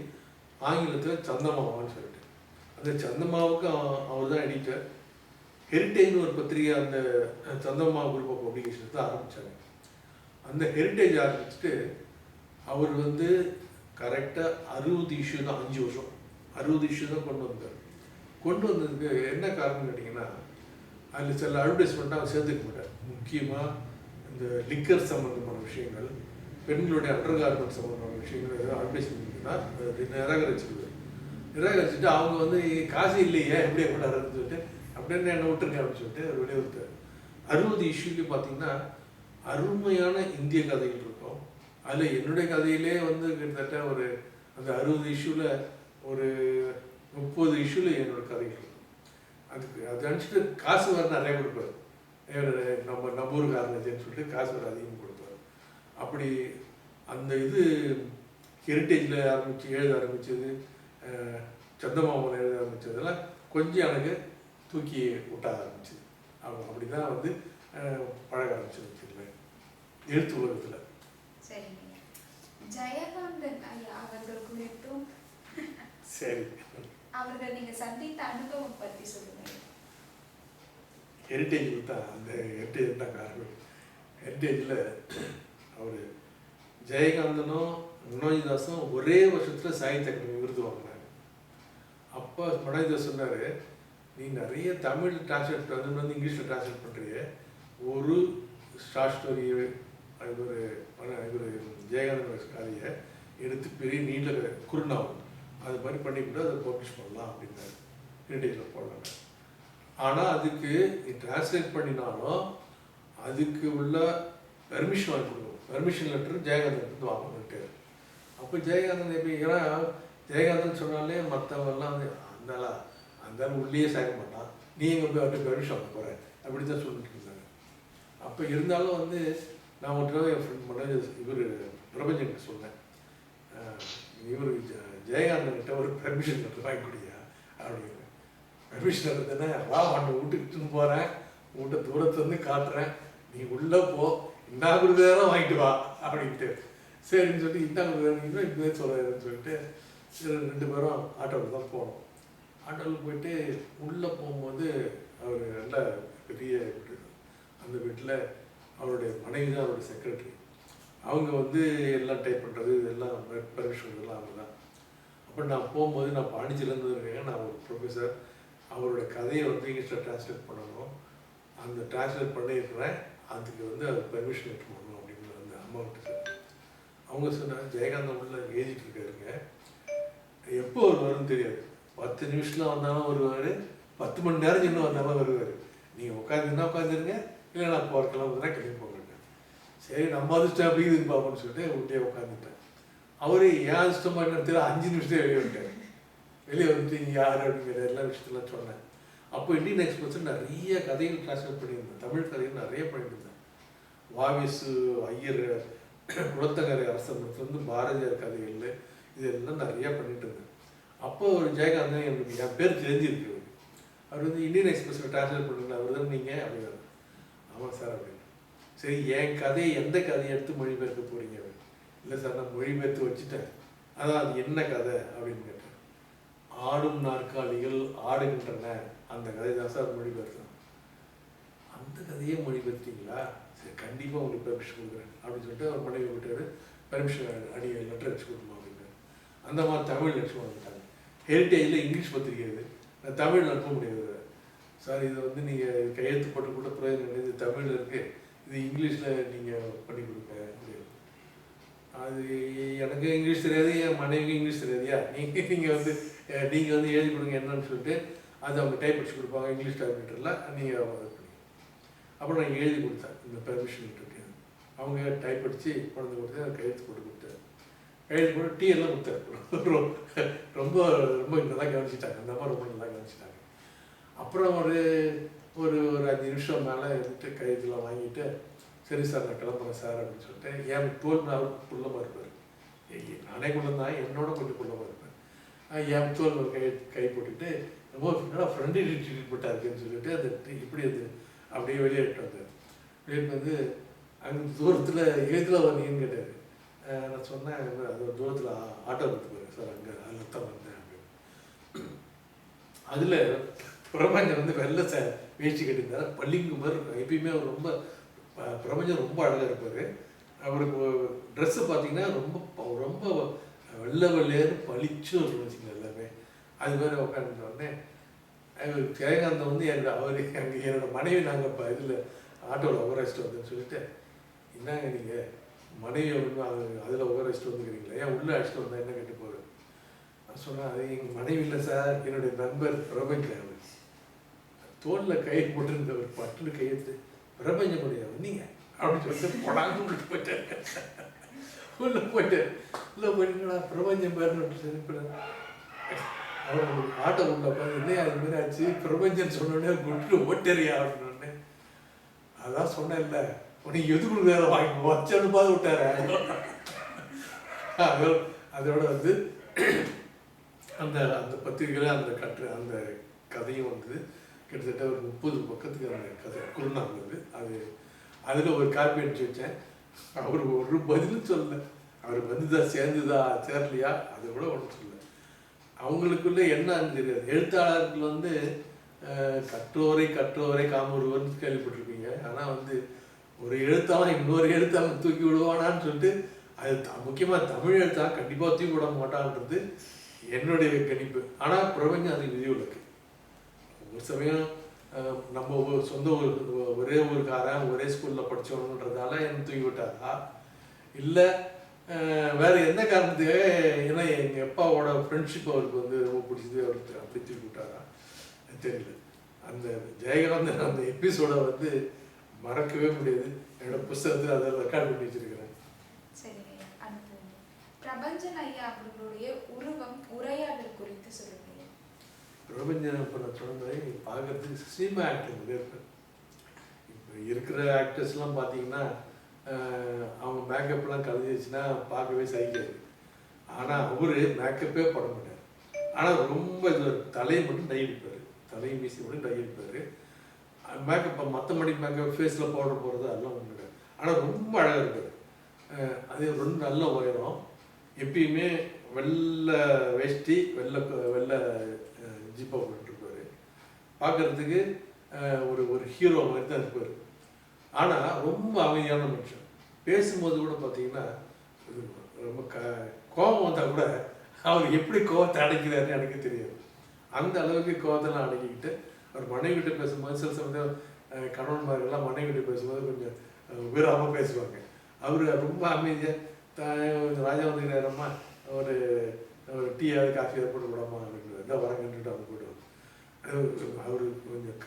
Speaker 2: ஆங்கிலத்தில் சந்தமாமான்னு சொல்லிட்டு அந்த சந்தமாவுக்கு அவர் தான் எடிட்டர். ஹெரிட்டேஜ்னு ஒரு பத்திரிகை அந்த சந்தமா குரூப் ஆஃப் பப்ளிகேஷன்ஸ் தான் ஆரம்பித்தாங்க. அந்த ஹெரிட்டேஜ் ஆரம்பிச்சுட்டு அவர் வந்து கரெக்டாக 60 இஷ்யூ தான், 5 வருஷம் 60 இஷ்யூ தான் கொண்டு வந்தார். கொண்டு வந்ததுக்கு என்ன காரணம்னு கேட்டிங்கன்னா, அதில் சில அட்வர்டைஸ்மெண்ட்டாக அவர் சேர்த்துக்க மாட்டார். முக்கியமாக இந்த லிக்கர் சம்மந்தமான விஷயங்கள், பெண்களுடைய அண்டர் கார்மெண்ட் சம்மந்தமான விஷயங்கள் ஏதாவது அட்வர்டைஸ்மெண்ட்னா நிராகரிச்சுட்டு அவங்க வந்து காசு இல்லையே எப்படி கொண்டாடுறதுன்னு சொல்லிட்டு அப்படின்னு என்ன விட்டுருங்க அப்படின்னு சொல்லிட்டு அவர் வெளியே விட்டார். 60 இஷ்யூக்கு பார்த்தீங்கன்னா அருமையான இந்திய கதைகள் இருக்கும். அதில் என்னுடைய கதையிலே வந்து கிட்டத்தட்ட ஒரு அந்த 60 இஷ்யூவில் ஒரு 30 இஷ்யூவில் என்னோட கதைகள் இருக்கும். அதுக்கு அதை அனுப்பிச்சிட்டு காசு வர நிறையா கொடுப்பார். நம்ம ஊருக்காரன்னு சொல்லிட்டு காசு வர அதிகம் கொடுப்பார். அப்படி அந்த இது ஹெரிட்டேஜில் எழுத ஆரம்பித்தது, சந்தமாமன் எழுத ஆரம்பித்ததெல்லாம் கொஞ்சம் எனக்கு தூக்கி விட்ட ஆரம்பிச்சுது. அவங்க அப்படி தான் வந்து பழக ஆரம்பிச்சிருச்சுங்களேன் எழுத்து உலகத்தில்.
Speaker 3: சரிங்க. ஜெயகாந்தன் ஐயா அவர்கள் குறித்தும்
Speaker 2: சரி,
Speaker 3: அவர்கள் நீங்க சந்தித்த அனுபவம் பற்றி சொல்லுங்க.
Speaker 2: ஹெரிட்டேஜ் தான், அந்த ஹெரிட்டேஜ் தான் காரணம். ஹெரிட்டேஜில் அவர் ஜெயகாந்தனும் மனோஜ்தாஸும் ஒரே வருஷத்தில் சாகித்ய அகாடமி விருது வாங்கினாங்க. அப்போ மனோஜ்தாஸ் சொன்னார், நீ நிறைய தமிழ் டிரான்ஸ்லேட் வந்து இங்கிலீஷில் டிரான்ஸ்லேட் பண்ணுறிய, ஒரு ஷார்ட் ஸ்டோரி இவர் ஜெயகாந்தன் கதையை எடுத்து பெரிய நீண்ட குறுநாவல் அது மாதிரி பண்ணிவிட்டு அதை பப்ளிஷ் பண்ணலாம் அப்படின்னாரு. ஹெரிட்டேஜில் போடலாம். ஆனால் அதுக்கு நீ டிரான்ஸ்லேட் பண்ணினாலும் அதுக்கு உள்ள பெர்மிஷன் வாங்கி கொடுக்கணும். பெர்மிஷன் லெட்டர் ஜெயகாந்தன் வாங்கணுன்ட்டு. அப்போ ஜெயகாந்தன் எப்படி, ஏன்னா ஜெயகாந்தன் சொன்னாலே மற்றவங்கெல்லாம் வந்து அந்த உள்ளே சேர்க்க மாட்டான், நீ எங்கே போய் அவர்கிட்ட பெர்மிஷன் வாங்க போகிற அப்படி தான் சொல்லிட்டு இருந்தாங்க. அப்போ இருந்தாலும் வந்து நான் ஒரு தடவை என் ஃப்ரெண்ட் மனோஜ் இவர் பிரபஞ்சன்கிட்ட சொன்னேன், இவர் ஜெயகாந்தன்கிட்ட ஒரு பெர்மிஷன் லெட்டர் வாங்கி கொடுயா அப்படின்னு. பெர்மிஷன் லெட்டர் தானே, வா அவன் வீட்டுக்கிட்டுன்னு போகிறேன், வீட்டை தூரத்துலேருந்து காட்டுறேன், நீ உள்ளே போ, இந்தா கொடுக்குறதெல்லாம் வாங்கிட்டு வா அப்படின்ட்டு. சரின்னு சொல்லிட்டு இந்தா கொடுக்குறேன் இப்படியே சொல்கிறேன்னு சொல்லிட்டு 2 பேரும் ஆட்டோவில் தான் போனோம். ஆட்டோவில் போயிட்டு உள்ளே போகும்போது அவர் நல்ல பெரிய வீட்டு, அந்த வீட்டில் அவருடைய மனைவி தான் அவருடைய செக்ரட்டரி. அவங்க வந்து எல்லாம் டைப் பண்ணுறது இதெல்லாம் பெர்மிஷன் இதெல்லாம் அவங்க தான். அப்போ நான் போகும்போது நான் பாண்டிச்சேரியிலேருந்து இருக்கேன், நான் ஒரு ப்ரொஃபஸர், அவருடைய கதையை வந்து இங்கிலீஷில் டிரான்ஸ்லேட் பண்ணணும், அந்த டிரான்ஸ்லேட் பண்ணியிருக்கிறேன், அதுக்கு வந்து அது பெர்மிஷன் எடுத்து பண்ணணும் அப்படின்னு அந்த அம்மாவுக்கு அவங்க சொன்னாங்க, ஜெயகாந்தன் உள்ள எழுதிட்டு இருக்காருங்க, எப்போ அவர் வரும்னு தெரியாது, 10 நிமிஷத்தில் வந்தாலும் வருவார், 10 மணி நேரம் இன்னும் வந்தாலும் வருவார், நீங்கள் உட்காந்துருந்தா உட்காந்துருங்க, இல்லை நான் போகிறக்கெல்லாம் வந்து கிளம்பி போங்கட்டேன். சரி நம்ம அதிர்ஷ்டம் அப்படி இதுன்னு பார்ப்போம்னு சொல்லிட்டு உள்ளே உட்காந்துட்டேன். அவர் ஏன் அதிர்ஷ்டமாக என்னன்னு தெரியல, 5 நிமிஷத்தையும் வெளியே விட்டார். வெளியே வந்துட்டு இங்கே யார் அப்படிங்கிற எல்லா விஷயத்தெல்லாம் சொன்னேன். அப்போ இந்தியன் எக்ஸ்பிரஸ் நிறைய கதைகள் டிரான்ஸ்லேட் பண்ணியிருந்தேன், தமிழ் கதைகள் நிறைய பண்ணிட்டு இருந்தேன். வாவிசு ஐயர் குளத்தங்கரை அரசமரத்துலேருந்து பாரதியார் கதைகள் இதெல்லாம் நிறையா பண்ணிட்டு இருந்தேன். அப்போ ஒரு ஜெயகாந்தன் எனக்கு என் பேர் தெரிஞ்சிருக்கு, அவர் வந்து இந்தியன் எக்ஸ்பிரஸில் டிரான்ஸ்லேட் பண்ணுங்க, அவர் தான் நீங்கள் அப்படின்னாரு. ஆமாம் சார் அப்படின்னு. சரி என் கதையை எந்த கதையை எடுத்து மொழிபெயர்க்க போகிறீங்க? இல்லை சார் நான் மொழிபெயர்த்து வச்சுட்டேன், அதான் அது என்ன கதை அப்படின்னு கேட்டேன். ஆடும் நாற்காலிகள் ஆடுகின்றன, அந்த கதை தான் சார் மொழிபெயர்த்தேன். அந்த கதையே மொழிபெயர்த்தீங்களா? சரி கண்டிப்பாக உங்களுக்கு பெர்மிஷன் கொடுக்குறேன் அப்படின்னு சொல்லிட்டு அவர் மனைவி விட்டார். பெர்மிஷன் லெட்டர் அடிச்சு கொடுக்கணும் அப்படின்னு. அந்த மாதிரி தமிழ் லட்சம் வந்துட்டாங்க. ஹெரிட்டேஜில் இங்கிலீஷ் பத்திரிக்கை இது, நான் தமிழில் அனுப்ப முடியாது சார், இதை வந்து நீங்கள் கையெழுத்து போட்டு கூட பிரயோஜனம், இது தமிழில் இருக்குது, இது இங்கிலீஷில் நீங்கள் பண்ணி கொடுங்க அப்படின்னு. அது எனக்கு இங்கிலீஷ் தெரியாது, என் மனைவிக்கு இங்கிலீஷ் தெரியாதியா, நீங்கள் வந்து எழுதி கொடுங்க என்னன்னு சொல்லிட்டு அது அவங்க டைப் அடிச்சு கொடுப்பாங்க இங்கிலீஷ் டைப்ரைட்டரில், நீங்கள் அதை பண்ணி. அப்புறம் நான் எழுதி கொடுத்தேன் இந்த பெர்மிஷன் இருக்குது அவங்க டைப் அடித்து கொண்டு கொடுத்து அதை கையெழுத்து போட்டு கொடுத்தாரு. கையெழுத்து போட்டு டீ எல்லாம் கொடுத்தாரு. ரொம்ப ரொம்ப நல்லா கவனிச்சிட்டாங்க, அந்த அம்மா ரொம்ப நல்லா கவனிச்சிட்டாங்க. அப்புறம் ஒரு ஒரு ஒரு 5 நிமிஷம் மேலே இருந்துட்டு கையெழுத்துலாம் வாங்கிட்டு, சரி சார் நான் கிளம்புறேன் சார் அப்படின்னு சொல்லிட்டு, என் தோல் அவருக்கு குள்ளமாக இருப்பார், நானே குள்ளந்தான், என்னோட கொஞ்சம் குள்ளமாக இருப்பேன். என் தோல் ஒரு கை போட்டுக்கிட்டு ரொம்ப நல்லா ஃப்ரெண்ட்லி ட்ரீட்மெண்ட்டாக இருக்குன்னு சொல்லிட்டு அந்த இப்படி அது அப்படியே வெளியேட்டு வந்தார். வெளியிட்டு வந்து அங்கே தூரத்தில் எழுத்தில் வரீங்கன்னு கேட்டார். நான் சொன்னேன், அது ஒரு தூரத்தில் ஆட்டோ எடுத்துப்பாரு சார், அங்கே அதில் தான் வந்தேன் அப்படின்னு. அதில் பிரபஞ்சன் வந்து வெள்ளை வேஷ்டி கட்டியிருந்தார், பள்ளிங்கு மாதிரி. எப்பயுமே அவர் ரொம்ப பிரபஞ்சன் ரொம்ப அழகாக இருப்பார். அவருக்கு ட்ரெஸ்ஸு பார்த்தீங்கன்னா ரொம்ப ரொம்ப வெள்ளை வெள்ளையர் பளிச்சும் இருக்கும் வச்சுங்க எல்லாமே. அது மாதிரி உட்காந்துட்டோடனே ஜெயகாந்தன் வந்து அவர் அங்கே என்னோட மனைவி நாங்கள் இப்போ இதில் ஆட்டோவில் உபராச்சிட்டு வந்தேன்னு சொல்லிட்டு, என்னங்க நீங்கள் மனைவி ஒன்று அதில் உபராச்சிட்டு வந்துக்கிறீங்களா, ஏன் உள்ளே அழைச்சிட்டு வந்தால் என்ன கேட்டு போகிறேன். நான் சொன்னேன், அது எங்கள் மனைவி இல்லை சார், என்னுடைய நண்பர் பிரபஞ்சன். அவர் தோளில் கை போட்டுருந்த ஒரு பட்டுன்னு கையெழுத்து, பிரபஞ்சம் முடியாது வந்தீங்க அப்படின்னு சொல்லிட்டு போனாங்க. உள்ள போயிட்டார், உள்ளே போயிட்டார். உள்ளே போயிட்டுங்களா பிரபஞ்சம் பேருன்னு அவர் ஆட்டோ உள்ள உட்காந்து என்ன அது மாதிரி ஆச்சு, பிரபஞ்சன் சொன்னோடனே குட்டு ஓட்டறியா அப்படின்னு. அதான் சொன்னேன் இல்லை, உனக்கு எதுக்குள்ள வேலை வாங்கி வச்சனுப்பாது விட்டாரு. அதோட வந்து அந்த அந்த பத்திரிகையில் அந்த கதையும் வந்து கிட்டத்தட்ட ஒரு 30 பக்கத்துக்கு அந்த கதை குருணா இருந்தது. அதில் ஒரு காப்பி அடிச்சு வச்சேன். அவர் ஒரு பதிலும் சொல்லலை. அவர் வந்துதா சேர்ந்துதா சேரலையா அதை கூட ஒன்றும் சொல்லலை. அவங்களுக்குள்ள என்னன்னு தெரியாது. எழுத்தாளர்கள் வந்து கற்றோரை காமொருவர்னு கேள்விப்பட்டிருப்பீங்க. ஆனால் வந்து ஒரு எழுத்தாளன் இன்னொரு எழுத்தாளன் தூக்கி விடுவானான்னு சொல்லிட்டு, அது முக்கியமாக தமிழ் எழுத்தாளன் கண்டிப்பாக தூக்கி விட மாட்டான்றது என்னுடைய கணிப்பு. ஆனால் பிரபஞ்சம் அது விதிவிலக்கு. ஒரு சமயம் நம்ம சொந்த ஊர், ஒரே ஊருக்காரன், ஒரே ஸ்கூலில் படித்தவன்றதால என்ன தூக்கி விட்டாரா, இல்லை வேறு எந்த காரணத்துக்காக, ஏன்னா எங்கள் அப்பாவோட ஃப்ரெண்ட்ஷிப் அவருக்கு வந்து ரொம்ப பிடிச்சது, அவருக்கு அப்படி தூக்கி விட்டாரா தெரியல. அந்த ஜெயகாந்தன் அந்த எபிசோட வந்து மறக்கவே முடியாது. என்னோட புஸ்தகத்தில் அதை ரெக்கார்ட் பண்ணி வச்சிருக்கிறேன்.
Speaker 3: சரி, அடுத்து பிரபஞ்சன் ஐயா அவர்களுடைய உரையாடல் குறித்து சொல்லுங்க.
Speaker 2: பிரபஞ்சன் இப்போ நான் சொன்ன மாதிரி பார்க்கறதுக்கு சினிமா ஆக்டர் மாதிரி இருப்பேன். இப்போ இருக்கிற ஆக்டர்ஸ்லாம் பார்த்தீங்கன்னா அவங்க மேக்கப்லாம் கலைஞ்சிச்சுன்னா பார்க்கவே சகிக்காது. ஆனால் அவரு மேக்கப்பே போட மாட்டார். ஆனால் ரொம்ப இது தலையை மட்டும் டை அடிப்பார், தலையை மீசி மட்டும் டை அடிப்பார். மேக்கப் மற்றபடி மேக்கப் ஃபேஸில் பவுடர் போடுறது அதெல்லாம் ஒன்றும் கிடையாது. ஆனால் ரொம்ப அழகாக இருப்பார். அது ரொம்ப நல்ல உயரம், எப்பயுமே வெள்ளை வேஷ்டி வெள்ளை ஜிப்பா போட்டுருப்பார். பார்க்குறதுக்கு ஒரு ஹீரோ மாதிரி தான் இருப்பார். ஆனால் ரொம்ப அமைதியான மனுஷன். பேசும்போது கூட பார்த்தீங்கன்னா ரொம்ப கோபம் வந்தால் கூட அவர் எப்படி கோபத்தை அடைக்கிறாருன்னு எனக்கு தெரியாது. அந்த அளவுக்கு கோபத்தெல்லாம் அடக்கிக்கிட்டு அவர் மனைவிகிட்ட பேசும்போது சில சமயம் கணவன்மார்கள்லாம் மனைவிகிட்ட பேசும்போது கொஞ்சம் உயராமல் பேசுவாங்க. அவர் ரொம்ப அமைதியாக ராஜா வந்துக்கிறாரம்மா, ஒரு டீயாவது காஃபியாவது போட்டு விடாமா அப்படின்றது, எதாவது வரங்கன்ட்டு அவங்க போய்டுவாங்க. அவர் கொஞ்சம்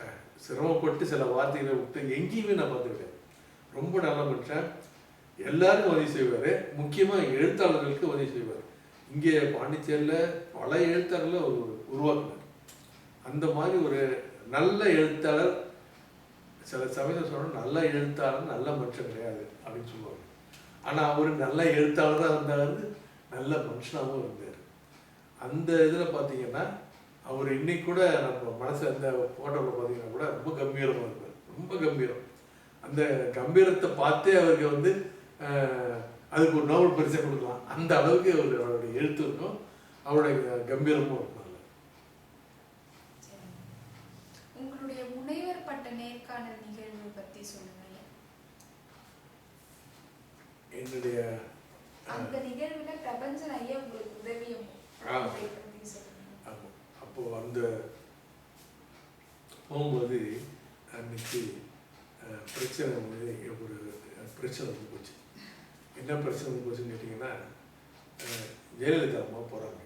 Speaker 2: சிரமப்பட்டு சில வார்த்தைகளை விட்டு எங்கேயுமே நான் பார்த்துக்கிட்டேன். ரொம்ப நல்ல மனுஷன், எல்லாருக்கும் உதவி செய்வார், முக்கியமாக எழுத்தாளர்களுக்கு உதவி செய்வார். இங்கே பாண்டிச்சேரியில் பல எழுத்தாளர்களை உருவாக்குனார். அந்த மாதிரி ஒரு நல்ல எழுத்தாளர், சில சமயத்தில் சொன்னால் நல்ல எழுத்தாளர் நல்ல மனுஷன் கிடையாது அப்படின்னு சொல்லுவாங்க. ஆனால் அவர் நல்ல எழுத்தாளராக இருந்தார், நல்ல மனுஷனாகவும் இருந்தார். அந்த இதில் பார்த்தீங்கன்னா அவர் இன்னைக்கு கூட நம்ம மனசில் அந்த ஃபோட்டோவில் பார்த்தீங்கன்னா கூட ரொம்ப கம்பீரமாக இருப்பார், ரொம்ப கம்பீரம். அந்த கம்பீரத்தை பார்த்தே அவருக்கு வந்து அதுக்கு ஒரு நோபல் பரிசை கொடுக்கலாம். அந்த அளவுக்கு அவருடைய எழுத்து இருக்கும், அவருடைய கம்பீரமும் இருக்கும்.
Speaker 3: உங்களுடைய முனைவர் பட்ட நேர்காணல் நிகழ்வு பற்றி சொல்லுங்க.
Speaker 2: என்னுடைய
Speaker 3: அந்த நிகழ்வுல பிரபஞ்சன் ஐயா உங்களுக்கு உதவியும்
Speaker 2: அப்போ அந்த போகும்போது அன்னைக்கு பிரச்சனை வந்து ஒரு பிரச்சனை வந்து போச்சு. என்ன பிரச்சனை வந்து போச்சுன்னு கேட்டிங்கன்னா, ஜெயலலிதா அம்மா போகிறாங்க.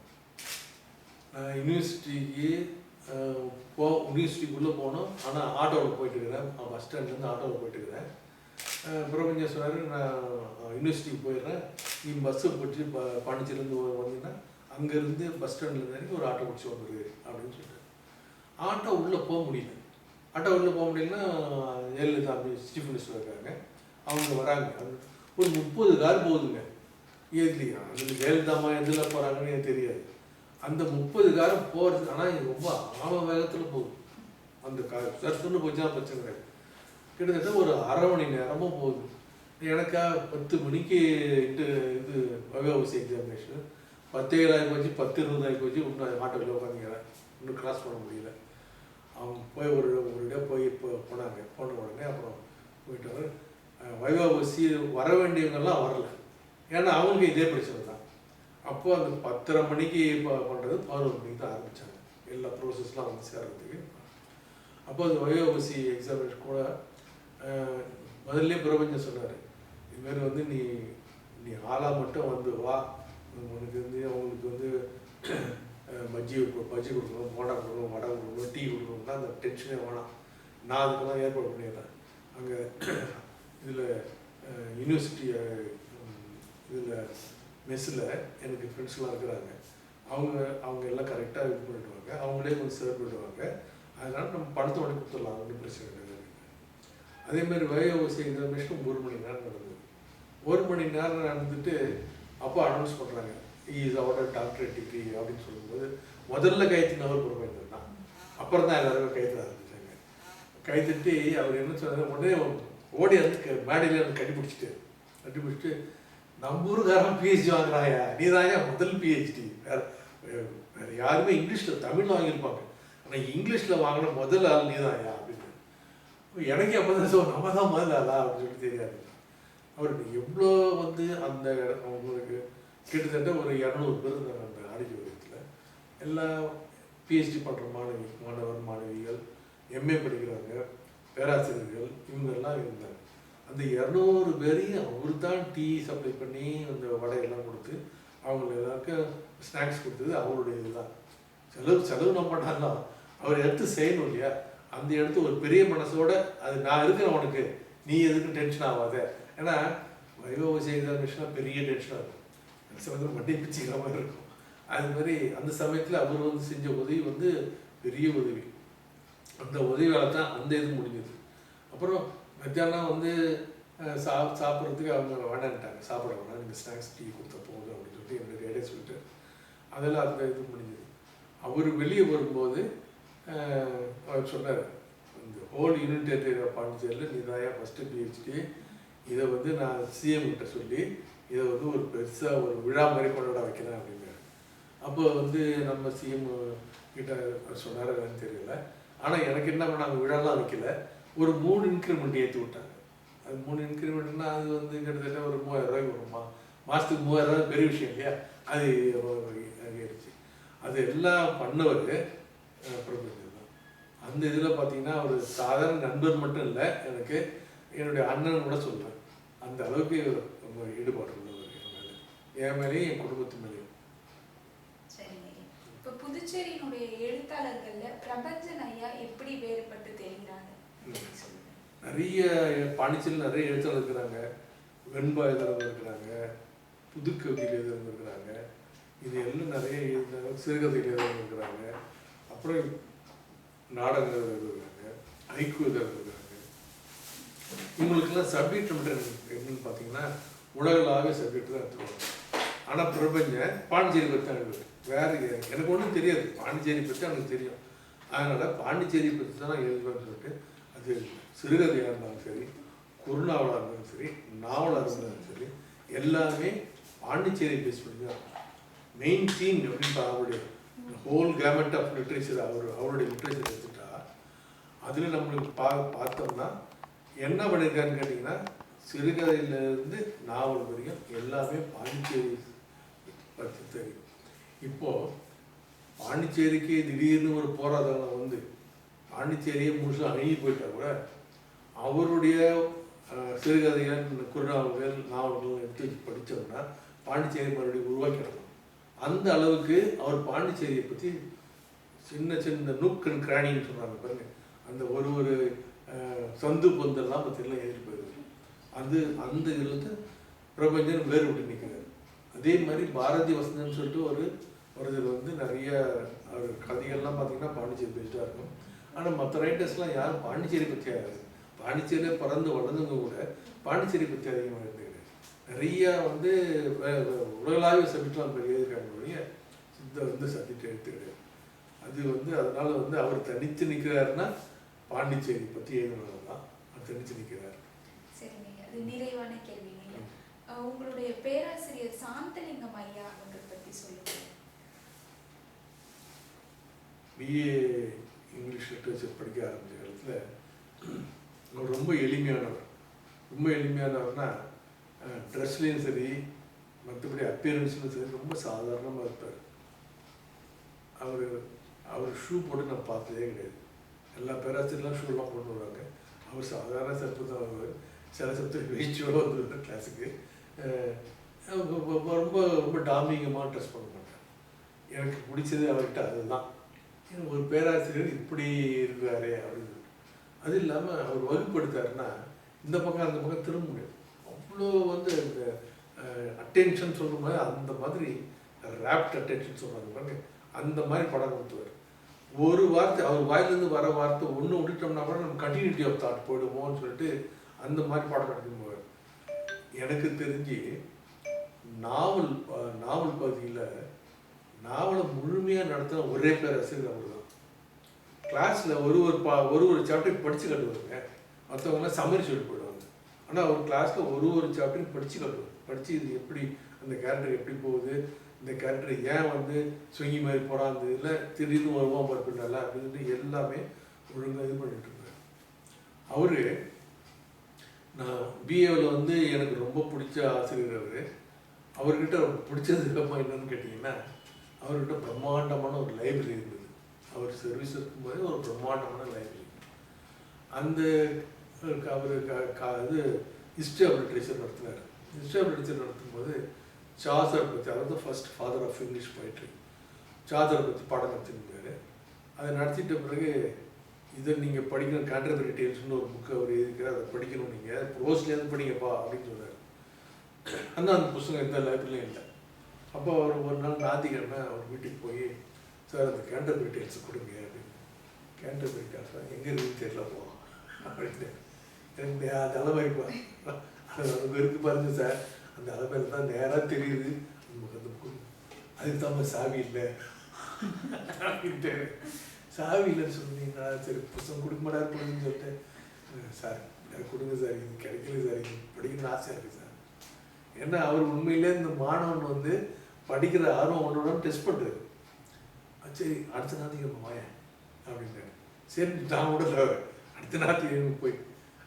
Speaker 2: நான் யூனிவர்சிட்டிக்குள்ளே போனோம். ஆனால் ஆட்டோவில் போயிட்டு இருக்கிறேன், பஸ் ஸ்டாண்ட்லேருந்து ஆட்டோவில் போயிட்டு இருக்கிறேன். பிரபஞ்சன் சொன்னார், நான் யூனிவர்சிட்டிக்கு போயிடுறேன், நீ பஸ்ஸை போட்டு பாண்டிச்சேரியிலேருந்து வந்தீங்கன்னா அங்கேருந்து பஸ் ஸ்டாண்டில் வரைக்கும் ஒரு ஆட்டோ பிடிச்சி வந்துடு அப்படின்னு சொல்லிட்டு. ஆட்டோ உள்ளே போக முடியல. ஆட்டோ உள்ளே போக முடியலன்னா ஜெயலலிதா சீஃப் மினிஸ்டர் இருக்காங்க, அவங்க வராங்க. ஒரு 30 கார் போகுதுங்க ஏதுலையா. அதில் ஜெயலலிதாமா எதில் போகிறாங்கன்னு எனக்கு தெரியாது. அந்த 30 காரம் போகிறது, ஆனால் ரொம்ப ஆம வேகத்தில் போகுது அந்த கார். சர்த்துன்னு போச்சுன்னா பிரச்சனை கிடையாது. கிட்டத்தட்ட ஒரு அரை மணி நேரமும் போகுது. எனக்கா 10 மணிக்கு இது வகவசி எக்ஸாமினேஷன், 10:07 ஆகி போச்சு, 10:20 ஆகி போச்சு. இன்னும் ஆட்டோவில் உட்காந்துக்கிறேன், இன்னும் கிராஸ் பண்ண முடியல. அவங்க போய் ஒரு இடம் போய் போனாங்க. போன உடனே அப்புறம் போயிட்டு வைவாவசி வர வேண்டியவங்கெல்லாம் வரல, ஏன்னா அவங்களுக்கு இதே பிரச்சனை தான். அப்போ அந்த 10:30 மணிக்கு பண்ணுறது 11 மணிக்கு தான் ஆரம்பித்தாங்க எல்லா ப்ரோசஸ்லாம் வந்து சேர்றதுக்கு. அப்போ அந்த வைவாவசி எக்ஸாமினேஷன் கூட முதல்ல பிரபஞ்சம் சொன்னார், இதுமாரி வந்து நீ ஆளாக மட்டும் வந்து வா, உனக்கு வந்து அவங்களுக்கு வந்து பஜ்ஜி கொடுக்கணும், போண்டா கொடுக்கணும், வடை கொடுக்கணும், டீ கொடுக்கணும்னா அந்த டென்ஷனே வேணாம், நான் அதுக்கெல்லாம் ஏற்பாடு பண்ணிடுறேன். அங்கே இதில் யூனிவர்சிட்டி இதில் மெஸ்ஸில் எனக்கு ஃப்ரெண்ட்ஸ்லாம் இருக்கிறாங்க, அவங்க எல்லாம் கரெக்டாக இது பண்ணிவிடுவாங்க, அவங்களே கொஞ்சம் சர்வ் பண்ணிடுவாங்க. அதனால் நம்ம பணத்தை உடனே கொடுத்துடலாம், ஒன்றும் பிரச்சனை கிடையாது. அதேமாதிரி வைவாவசி எக்ஸாமினேஷன் 1 மணி நேரம் நடந்தது. 1 மணி நேரம் நடந்துட்டு அப்போ அனௌன்ஸ் பண்ணுறாங்க, இஸ் அவார்டட் டாக்டரேட் டிகிரி அப்படின்னு சொல்லும்போது முதல்ல கைத்தினவர் பிரபஞ்சன் தான். அப்புறம் தான் எல்லாருமே கைத்திட ஆரம்பிச்சாங்க. கைத்திட்டு அவர் என்ன சொன்னார், உடனே ஓடி வந்து மேடையில் வந்து கட்டிப்பிடிச்சிட்டு நம்ம ஊருக்காரன் பிஹெச்டி வாங்குறாயா, நீ தான் முதல் பிஹெச்டி, வேறு யாருமே இங்கிலீஷில் தமிழ் வாங்கியிருப்பாங்க, ஆனால் இங்கிலீஷில் வாங்கின முதல் ஆள் நீ தான்யா அப்படின்னு. எனக்கே அப்போ தான் நம்ம தான் முதல் ஆளா அப்படின்னு சொல்லி தெரியாது. அவருக்கு எவ்வளோ வந்து அந்த அவங்களுக்கு கிட்டத்தட்ட ஒரு 200 பேர் இருந்தாங்க அந்த ஆடிட்டோரியத்தில். எல்லாம் பிஹெச்டி பண்ணுற மாணவிகள், எம்ஏ படிக்கிறவங்க, பேராசிரியர்கள், இவங்கெல்லாம் இருந்தாங்க. அந்த 200 பேரையும் அவர் தான் டீ சப்ளை பண்ணி அந்த வடையெல்லாம் கொடுத்து அவங்களுக்கு எல்லாருக்கும் ஸ்நாக்ஸ் கொடுத்தது அவருடைய இதுதான். செலவு நம்ம பண்ணாலும் அவர் எடுத்து செய்யணும் இல்லையா. அந்த இடத்து ஒரு பெரிய மனசோட அது நான் இருக்கிறேன், உனக்கு நீ எதுக்கும் டென்ஷன் ஆகாத. ஏன்னா வைவாவசி எக்ஸாமினேஷனாக பெரிய டென்ஷனாக இருக்கும், அந்த சமயத்தில் மட்டி பிச்சுக்கிற மாதிரி இருக்கும். அது மாதிரி அந்த சமயத்தில் அவர் வந்து செஞ்ச உதவி வந்து பெரிய உதவி. அந்த உதவியால் தான் அந்த இது முடிஞ்சது. அப்புறம் மத்தியானம் வந்து சாப்பிட்றதுக்கு அவங்க வேண்டான்ட்டாங்க, சாப்பிட வேணாம், நீங்கள் ஸ்நாக்ஸ் டீ கொடுத்த போகுது அப்படின்னு சொல்லிட்டு என்னுடைய ரேடியோ சொல்லிட்டு அதெல்லாம் அந்த இது முடிஞ்சது. அவர் வெளியே வரும்போது அவர் சொன்னார், இந்த ஹோல் யூனிட் டெரிட்டரி பாண்டிச்சேரியில் நீ தான் ஃபஸ்ட்டு பிஹெச்டி, இதை வந்து நான் சிஎம் கிட்ட சொல்லி இதை வந்து ஒரு பெருசாக ஒரு விழா மாதிரி கொண்டாட வைக்கிறேன் அப்படின்னாரு. அப்போ வந்து நம்ம சிஎம் கிட்ட சொன்னார் என்னன்னு தெரியல. ஆனால் எனக்கு என்ன பண்ணாங்க, விழாலாம் வைக்கல, ஒரு 3 இன்க்ரிமெண்ட் ஏற்றி விட்டாங்க. அது 3 இன்க்ரிமெண்ட்னா அது வந்து கிட்டத்தட்ட ஒரு 3000 ரூபாய்க்கு வருமா, மாதத்துக்கு 3000 ரூபாய் பெரிய விஷயம் இல்லையா. அது ஆகிடுச்சு. அது எல்லாம் பண்ணவர் பிரபஞ்சன் தான். அந்த இதில் பார்த்தீங்கன்னா ஒரு சாதாரண நண்பர் மட்டும் இல்லை, எனக்கு என்னுடைய அண்ணன் கூட சொல்லுவேன். அந்த அளவுக்கு ரொம்ப ஈடுபாடு உள்ளவர் என் மேலேயும் என் குடும்பத்து மேலேயும்.
Speaker 3: இப்போ புதுச்சேரியினுடைய எழுத்தாளர்கள்ல பிரபஞ்சன் ஐயா எப்படி வேறுபட்டு தெரிகிறாங்க?
Speaker 2: நிறைய பாண்டிச்சேரியில் நிறைய எழுத்தாளர் இருக்கிறாங்க, வெண்பா எழுதுறவங்க இருக்கிறாங்க, புதுக்கவிதையில் எழுதுறவங்க இருக்கிறாங்க, இது எல்லாம் நிறைய எழுதுறாங்க, சிறுகதையில் எழுதுறவங்க இருக்கிறாங்க, அப்புறம் நாடகங்கள் எழுதுறாங்க, ஐக்கு எழுதுறவங்க இருக்கிறாங்க. இவங்களுக்கெல்லாம் சப்ஜெக்ட் மட்டும் எப்படின்னு பார்த்தீங்கன்னா உலகளாவே சப்ஜெக்ட் தான் எடுத்துருவாங்க. ஆனால் பிரபஞ்சன் பாண்டிச்சேரி பற்றி தான் எழுதுவார். வேறு எனக்கு ஒன்றும் தெரியாது, பாண்டிச்சேரி பற்றி எனக்கு தெரியும், அதனால் பாண்டிச்சேரி பற்றி தான் நான் எழுதுவேன்னு சொல்லிட்டு அது சிறுகதையாக இருந்தாலும் சரி, குறுநாவலாக இருந்தாலும் சரி, நாவலாக இருந்தாலும் சரி, எல்லாமே பாண்டிச்சேரி பேஸ் பண்ணி தான் மெயின் தீம் அப்படின்னு அவருடைய ஹோல் கேமெட் ஆஃப் லிட்ரேச்சர் அவருடைய லிட்ரேச்சர் எடுத்துட்டா அதில் நம்மளுக்கு பார்த்தோம்னா என்ன பண்ணியிருக்காருன்னு கேட்டிங்கன்னா சிறுகதையிலேருந்து நாவல் வரைக்கும் எல்லாமே பாண்டிச்சேரி பற்றி தெரியும். இப்போது பாண்டிச்சேரிக்கு திடீர்னு ஒரு போராட்டம் வந்து பாண்டிச்சேரியை முழுசாக அணுகி போயிட்டா கூட அவருடைய சிறுகதைகள், குறுநாவல்கள், நாவல்கள் எடுத்து வச்சு படித்தோம்னா பாண்டிச்சேரி மறுபடியும் உருவாக்கிடலாம். அந்த அளவுக்கு அவர் பாண்டிச்சேரியை பற்றி சின்ன சின்ன நுக் அண்ட் கிராணின்னு சொல்கிறாங்க பாருங்க, அந்த ஒரு சந்து பொந்தெல்லாம் பற்றிலாம் எழுதி போயிருக்கு. அந்த இதில் வந்து பிரபஞ்சன் வேறுபட்டு நிற்கிறார். அதே மாதிரி பாரதி வசந்தன் சொல்லிட்டு ஒருத்தர் வந்து நிறைய அவர் கதைகள்லாம் பார்த்தீங்கன்னா பாண்டிச்சேரி பேஸ்டாக இருக்கும். ஆனால் மற்ற ரைட்டர்ஸ்லாம் யாரும் பாண்டிச்சேரி பற்றி ஆகாது. பாண்டிச்சேரியில் பிறந்து வளர்ந்தவங்க கூட பாண்டிச்சேரி பற்றி அதிகமாக இருந்தது. நிறையா வந்து உலகளாவிய சப்ஜெக்ட்லாம் பெரிய எழுதியிருக்காங்க, வந்து சப்ஜெக்ட் எடுத்து கிடையாது. அது வந்து அதனால வந்து அவர் தனித்து நிற்கிறாருன்னா பாண்டிச்சேரி பற்றி எழுதுனது தான் அவர் தனித்து நிற்கிறார்.
Speaker 3: சரிங்க, அது நிறைவான கேள்விங்க. உங்களுடைய பேராசிரியர் சாந்தலிங்கம் ஐயா அவங்க பற்றி சொல்லுங்க.
Speaker 2: பிஏ இங்கிலீஷ் லிட்ரேச்சர் படிக்க ஆரம்பிச்ச காலத்தில் அவர் ரொம்ப எளிமையானவர். ரொம்ப எளிமையானவர்னா ட்ரெஸ்லேயும் சரி, மற்றபடி அப்பியரன்ஸ்லையும் சரி ரொம்ப சாதாரணமாக இருப்பார். அவர் ஷூ போட்டு நான் பார்த்ததே கிடையாது. எல்லா பேராசிரியர்லாம் ஷூலாம் போட்டு வருவாங்க. அவர் சாதாரண செருப்பு தான் வருவார். சில சப்ஜெக்ட் வெயிச்சோடு வந்துருவார் கிளாஸுக்கு. ரொம்ப ரொம்ப டாமிங்கமாக ட்ரெஸ் பண்ண மாட்டார். எனக்கு பிடிச்சது அவர்கிட்ட அதுதான். ஒரு பேராசிரியர் இப்படி இருக்கிறாரே அப்படின்னு. அது இல்லாமல் அவர் வகுப்படுத்தாருன்னா இந்த பக்கம் அந்த பக்கம் திரும்ப முடியாது. அவ்வளோ வந்து இந்த அட்டென்ஷன் சொல்கிற மாதிரி அந்த மாதிரி ரேப்ட் அட்டென்ஷன் சொல்கிறாங்க பாருங்க, அந்த மாதிரி படம் கொடுத்துவார். ஒரு வார்த்தை அவர் வாயிலேருந்து வர வார்த்தை ஒன்று விட்டுட்டோம்னா கூட நம்ம கண்டினியூட்டி ஆஃப் தாட் போயிடுவோம்னு சொல்லிட்டு அந்த மாதிரி படம் நடத்தின்னு போவார். எனக்கு தெரிஞ்சு நாவல் பகுதியில் நாவலை முழுமையாக நடத்தின ஒரே பேராசிரியர் அவர் தான். கிளாஸில் ஒரு சாப்டர் படித்து கட்டுவாருங்க. மற்றவங்களாம் சம்மரி சொல்லிட்டு போயிடுவாங்க. ஆனால் அவர் கிளாஸில் ஒரு சாப்டர் படித்து கட்டுவார். படித்து இது எப்படி அந்த கேரக்டர் எப்படி போகுது, இந்த கேரக்டர் ஏன் வந்து ஸ்விங்கி மாதிரி போகிறான், அந்த இதில் திடீர்னு வருவான் பார்ப்பினால அப்படின்னு எல்லாமே ஒழுங்காக இது பண்ணிட்டு இருந்தார். அவர் நான் பிஏவில் வந்து எனக்கு ரொம்ப பிடிச்ச ஆசிரியர் அவர்கிட்ட பிடிச்சதுக்கு அப்புறம் என்னன்னு கேட்டிங்கன்னா, அவர்கிட்ட பிரம்மாண்டமான ஒரு லைப்ரரி இருந்தது. அவர் சர்வீஸ் இருக்கும்போது ஒரு பிரம்மாண்டமான லைப்ரரி. அந்த இது ஹிஸ்ட்ரி ஆஃப் லிட்ரேச்சர் நடத்தினார். ஹிஸ்ட்ரி ஆஃப் லிட்ரேச்சர் நடத்தும்போது சாசர் பற்றி, அதாவது first father of English poetry, சாசரை பற்றி பாடம் நடத்திருந்தார். அதை நடத்திட்ட பிறகு இதை நீங்கள் படிக்கணும், கான்டர்பரி டேல்ஸ்னு ஒரு புக்கு அவர் எழுதிக்கிறார், அதை படிக்கணும், நீங்கள் ப்ரோஸ்லேருந்து படிங்கப்பா அப்படின்னு சொன்னார். ஆனால் அந்த புத்தகம் எந்த லைப்ரரிலையும் இல்லை. அப்போ அவர் ஒரு நாள் ஞாயிற்றுக்கிழமை அவர் வீட்டுக்கு போய், சார் அந்த கேண்டர்பரி டேல்ஸ் கொடுங்க அப்படின்னு. கேண்டர்பரி டேல்ஸ் எங்கே இருக்குன்னு தெரியல போ அப்படின்னு. எனக்கு அந்த அளவாய்ப்பா அது இருக்கு பாருங்க சார், அந்த அளவையில் தான் நேராக தெரியுது நமக்கு அந்த புக்கு. அதுக்கு தான் சாவி இல்லை அப்படின்ட்டு. சாவி இல்லைன்னு சொன்னீங்களா, சரி புத்தகம் கொடுக்க மாட்டாரு கொடுங்கன்னு சொல்லிட்டு, சார் கொடுங்க சார், இது கிடைக்கல சார், இது படிக்கணும்னு ஆசையாக இருக்குது சார். ஏன்னா அவர் உண்மையிலே இந்த மாணவன் வந்து படிக்கிற ஆர்வம் ஒன்றோட டெஸ்ட் பண்ணுறாரு. சரி அடுத்த ஞாயிற்றுக்கிழமை வாயேன் அப்படின்றாரு. சரி நான் கூட அடுத்த ஞாயிற்றுக்கிழமை போய்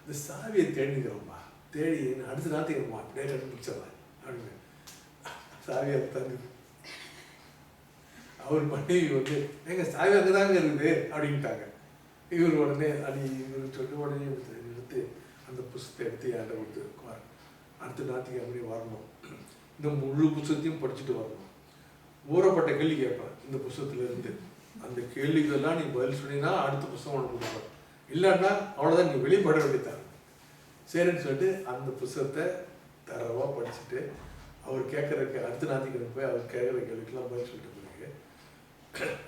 Speaker 2: இந்த சாவியை தேடிக்கிறோம்ப்பா, தேடி அடுத்த ஞாயிற்றுக்கிழமை அப்படியே கண்டுபிடிச்சிடலாம் அப்படின்னு சாவியை தந்து அவர் மனைவி வந்து எங்கள் சாவி அங்கே தாங்க இருக்குது அப்படின்ட்டாங்க. இவர் உடனே இவர் சொல்லி உடனே எடுத்து அந்த புத்தகத்தை எடுத்து என்கிட்ட கொடுத்து அடுத்த ஞாயிற்றுக்கிழமை வரணும், இந்த முழு புத்தகத்தையும் படிச்சுட்டு வரணும், ஊறப்பட்ட கேள்வி கேட்பேன் இந்த புத்தகத்துலேருந்து, அந்த கேள்விகளெல்லாம் நீ பதில் சொன்னீங்கன்னா அடுத்த புத்தகம் உனக்கு கொடுப்பேன், இல்லைன்னா அவ்வளோதான், நீ வெளிப்பட வேண்டியதான். சரின்னு சொல்லிட்டு அந்த புத்தகத்தை தரவாக படிச்சுட்டு அவர் கேட்குறக்கு அடுத்த ஞாயிற்றுக்கிழமை போய் அவர் கேட்குற கேள்விக்கெல்லாம் பதில் சொல்லிட்டு பிறகு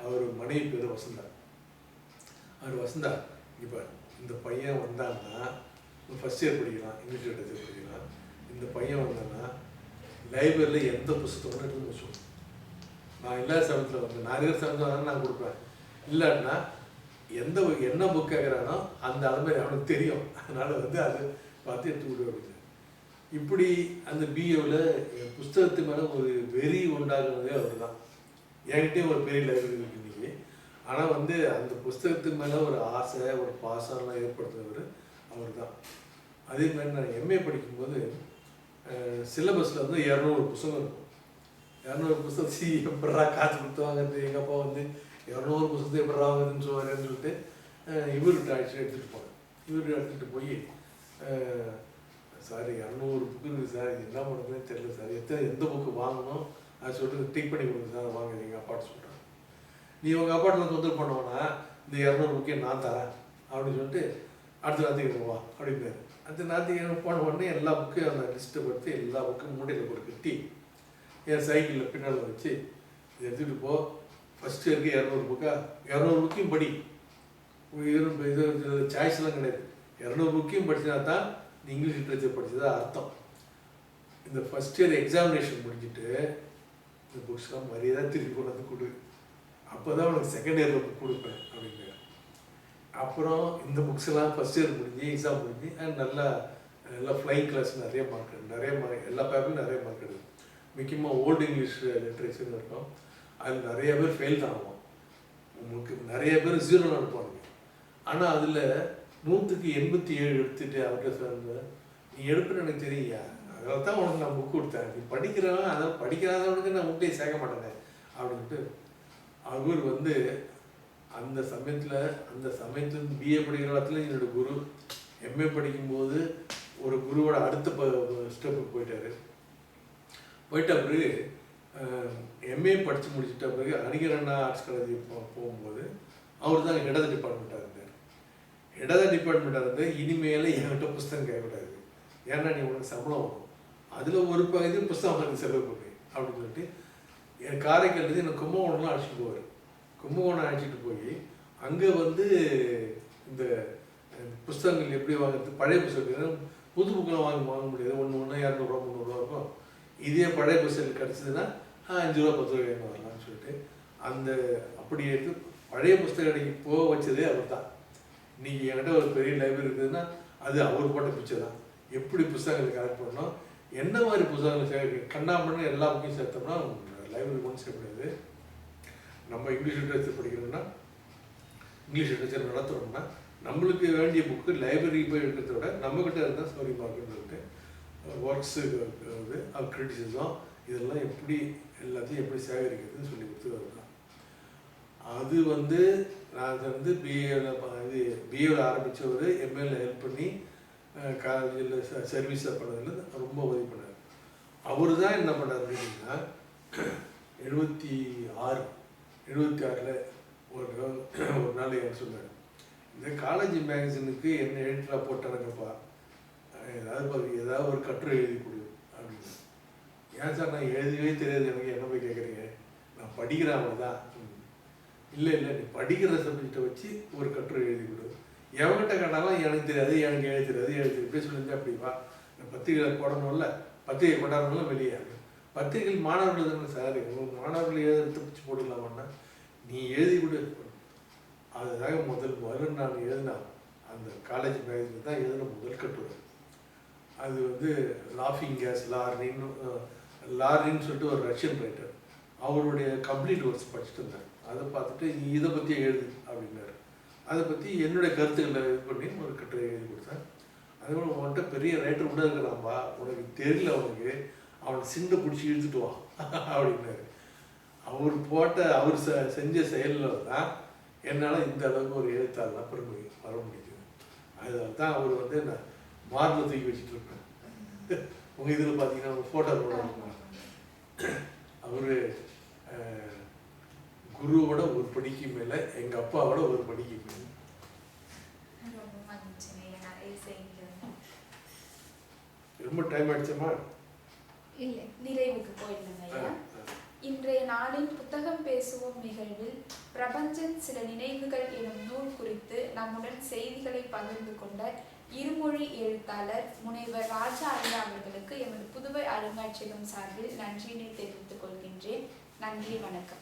Speaker 2: அவர் மனைவி பேர் வசந்தா. அவர் வசந்தா, இப்போ இந்த பையன் வந்தான்னா ஃபஸ்ட் இயர் படிக்கலாம், இங்கிலீஷ் லிட்டரேச்சர் படிக்கலாம், இந்த பையன் வந்தான்னா லைப்ரரியில் எந்த புத்தகத்தோட எடுத்து சொல்லணும், நான் இல்லாத சமயத்தில் வந்து நான் இருக்கிற சமயத்தில் வந்தாலும் நான் கொடுப்பேன், இல்லாட்டினா என்ன புக் கேட்குறானோ அந்த அளவு அவனுக்கு தெரியும், அதனால் வந்து அது பார்த்து எடுத்து விடுவேன் அப்படின்னு. இப்படி அந்த பிஏவில் புஸ்தகத்து மேலே ஒரு வெறி உண்டாகுனதே அவர் தான். என்கிட்டயும் ஒரு பெரிய லைப்ரரி இருக்கு இன்றைக்கி. ஆனால் வந்து அந்த புஸ்தகத்துக்கு மேலே ஒரு ஆசை, ஒரு பாசம்லாம் ஏற்படுத்துனவர் அவர் தான். அதே மாதிரி நான் எம்ஏ படிக்கும்போது சிலபஸில் வந்து 200 புத்தகம் இருக்கும். 200 புத்தகத்தை எப்படா காசு கொடுத்து வாங்குறது, எங்கள் அப்பா வந்து 200 புத்தகத்தை எப்படா வாங்குதுன்னு சொல்லிட்டு இவர்கிட்ட எடுத்துகிட்டு போனேன். இவர்கிட்ட எடுத்துகிட்டு போய் சார் 200 புக்கு இருக்குது சார், இது என்ன பண்ணுறதுன்னு தெரியல சார், எந்த புக்கு வாங்கணும் அது சொல்லிட்டு டிக் பண்ணி கொடுங்க சார், வாங்க எங்கள் அப்பாட்ட சொல்கிறேன். நீ உங்கள் அப்பாட்டில் தொந்தரவு பண்ணுவோன்னா இந்த 200 புக்கே நான் தரேன் அப்படின்னு சொல்லிட்டு அடுத்த ஞாயிற்றுக்கிழமை வா அப்படின்னாரு. அடுத்த ஞாயிற்றுக்கிழமை போன உடனே எல்லா புக்கையும் அந்த லிஸ்ட்டை படுத்து எல்லா புக்கும் மூட்டையில் போட்டு கட்டி என் சைக்கிளில் பின்னால் வச்சு இதை எடுத்துகிட்டு போ, ஃபஸ்ட் இயருக்கு 200 புக்கா, 200 புக்கையும் படி, இது சாய்ஸ்லாம் கிடையாது, 200 புக்கையும் படிச்சினா தான் நீ இங்கிலீஷ் லிட்ரேச்சர் படிச்சதா அர்த்தம். இந்த ஃபஸ்ட் இயர் எக்ஸாமினேஷன் முடிஞ்சுட்டு இந்த புக்ஸ்லாம் மரியாதை திருப்பி கொண்டு வந்து கொடு, அப்போ தான் உனக்கு செகண்ட் இயரில் புக் கொடுப்பேன் அப்படின்னு. அப்புறம் இந்த புக்ஸ்லாம் ஃபஸ்ட் இயர் முடிஞ்சு எக்ஸாம் முடிஞ்சு நல்லா ஃப்ளைங் கிளாஸ் நிறைய மார்க் எல்லா பேப்பரும் நிறைய மார்க் எடுக்கும். முக்கியமாக ஓல்டு இங்கிலீஷ் லிட்ரேச்சர்னு இருக்கும், அது நிறைய பேர் ஃபெயில் தான் ஆகும், உங்களுக்கு நிறைய பேர் 0 எடுப்பாங்க. ஆனால் அதில் 100க்கு 87 எடுத்துட்டு அவர்கிட்ட சொன்ன நீ எடுப்புன்னு எனக்கு தெரியா, அதில் தான் உனக்கு நான் புக் கொடுத்தேன், நீ படிக்கிறவன் அதான் படிக்கிறாதவனுக்கு நான் முட்டையை சேர்க்க மாட்டேனே அப்படின்ட்டு அவர் வந்து அந்த சமயத்தில் பிஏ படிக்கிற இடத்துல என்னோட குரு, எம்ஏ படிக்கும்போது ஒரு குருவோட அடுத்த ஸ்டெப்புக்கு போயிட்டார். போயிட்ட பிறகு எம்ஏ படித்து முடிச்சிட்ட பிறகு அறிஞர் அண்ணா ஆர்ட்ஸ் காலேஜ் போகும்போது அவர் தான் இடது டிபார்ட்மெண்ட்டாக இருந்தார். இடது டிபார்ட்மெண்ட்டாக இருந்து இனிமேல் என்கிட்ட புஸ்தகம் கேட்கக்கூடாது, ஏன்னா நீ உனக்கு சம்பளம் வரும், அதில் ஒரு பகுதி புஸ்தகம் வாங்கி செலவு பண்ணு அப்படின்னு சொல்லிட்டு என் காரைக்கால் எனக்கு கும்பகோணம்லாம் அழைச்சிட்டு போவார். கும்பகோணம் அழைச்சிட்டு போய் அங்கே வந்து இந்த புஸ்தகங்கள் எப்படி வாங்குறது, பழைய புஸ்தகங்கள் புது புக்கெலாம் வாங்க முடியாது, ஒன்று 200 ரூபா 300 ரூபா இருக்கும். இதே பழைய புஸ்தகங்கள் கிடச்சிதுன்னா 5 ரூபா 10 ரூபாய் வரலாம்னு சொல்லிட்டு அந்த அப்படி எடுத்து பழைய புஸ்தக கடைக்கு போக வச்சதே அவர் தான். இன்றைக்கி என்கிட்ட ஒரு பெரிய லைப்ரரி இருக்குதுன்னா அது அவர் போட்ட பிச்சை தான். எப்படி புஸ்தகங்களை கலெக்ட் பண்ணோம், என்ன மாதிரி புஸ்தகங்கள் கண்ணாமண்ணு எல்லா புக்கையும் சேர்த்தோம்னா லைப்ரரி ஒன்றும் செய்ய முடியாது. நம்ம இங்கிலீஷ் லிட்ரேச்சர் படிக்கணும்னா, இங்கிலீஷ் லிட்ரேச்சர் நடத்துகிறோம்னா நம்மளுக்கு வேண்டிய புக்கு லைப்ரரி போய் எடுக்கிறத விட நம்மக்கிட்ட இருந்தால் சௌரியமாக இருக்குன்னு சொல்லிட்டு ஒர்க்ஸு வந்து கிரிட்டிசிசம் இதெல்லாம் எப்படி எல்லாத்தையும் எப்படி சேகரிக்கிறதுன்னு சொல்லி கொடுத்து தான். அது வந்து நான் அதை வந்து பிஏவில் ஆரம்பித்தவர் எம்ஏல ஹெல்ப் பண்ணி காலேஜில் சர்வீஸாக பண்ணதில் ரொம்ப உதவி பண்ணார். அவர் தான் என்ன பண்ணார் அப்படின்னா 76 ஒரு நாள் எனக்கு சொன்னார், இந்த காலேஜ் மேகசினுக்கு என்ன எடிட்டராக போட்டானுங்கப்பா, ஏதாவது ஒரு கட்டுரை எழுதி கொடு அப்படின்னு. ஏன் சார் நான் எழுதவே தெரியாது எனக்கு, என்ன போய் கேட்குறீங்க, நான் படிக்கிறவங்க தான். இல்லை நீ படிக்கிற சப்ஜெக்டை வச்சு ஒரு கட்டுரை எழுதி கொடு, எவங்கிட்ட கேட்டாலும் எனக்கு தெரியாது எழுதி தெரியாது இப்படி சொல்லியிருந்தேன். அப்படிப்பா பத்திரிகையில் போடணும்ல, பத்திரிகை கொண்டாடணும்ல வெளியே, பத்திரிகைகள் மாணவர்கள் தானே சார், உங்களுக்கு மாணவர்கள் எழுத பிடிச்சி போடலாமான்னா நீ எழுதி கொடு. அதுக்காக முதல்ல நான் எழுதினா அந்த காலேஜ் மேகசின் தான் எழுதின முதல் கட்டுரை. அது வந்து லாஃபிங் கேஸ் லாரின்னு சொல்லிட்டு ஒரு ரஷ்யன் ரைட்டர், அவருடைய கம்ப்ளீட் ஒர்க்ஸ் படிச்சுட்டு இருந்தேன். அதை பார்த்துட்டு இதை பற்றி எழுது அப்படின்னாரு. அதை பற்றி என்னுடைய கருத்துக்களை இது பண்ணி ஒரு கட்டுரை எழுதி கொடுத்தேன். அதுபோல் உன்கிட்ட பெரிய ரைட்டர் கூட இருக்கிறான்பா, உனக்கு தெரியல, அவனுக்கு அவனை சிண்டை பிடிச்சி இழுத்துட்டு வா அப்படின்னாரு. அவர் செஞ்ச செயலில் தான் என்னால் இந்த அளவுக்கு ஒரு எழுத்தாளர்லாம் பெருமை வர முடியுது. அதனால தான் அவர் வந்து நான் மார்பில் தூக்கி வச்சுட்டு இருப்பேன். உங்கள் இதில் பார்த்தீங்கன்னா ஃபோட்டோ அவர் குருவோட ஒரு படிக்கு மேலே எங்கள் அப்பாவோட ஒரு படிக்கு மேலே. ரொம்ப டைம் ஆயிடுச்சமா?
Speaker 3: இல்லை, நிறைவுக்கு போயிடலாங்க. இன்றைய நாளின் புத்தகம் பேசுவோம் நிகழ்வில் பிரபஞ்சன் சில நினைவுகள் எனும் நூல் குறித்து நம்முடன் செய்திகளை பகிர்ந்து கொண்ட இருமொழி எழுத்தாளர் முனைவர் ராஜா ஐயா அவர்களுக்கு எமது புதுவை அருங்காட்சியகம் சார்பில் நன்றியினை தெரிவித்துக் கொள்கின்றேன். நன்றி, வணக்கம்.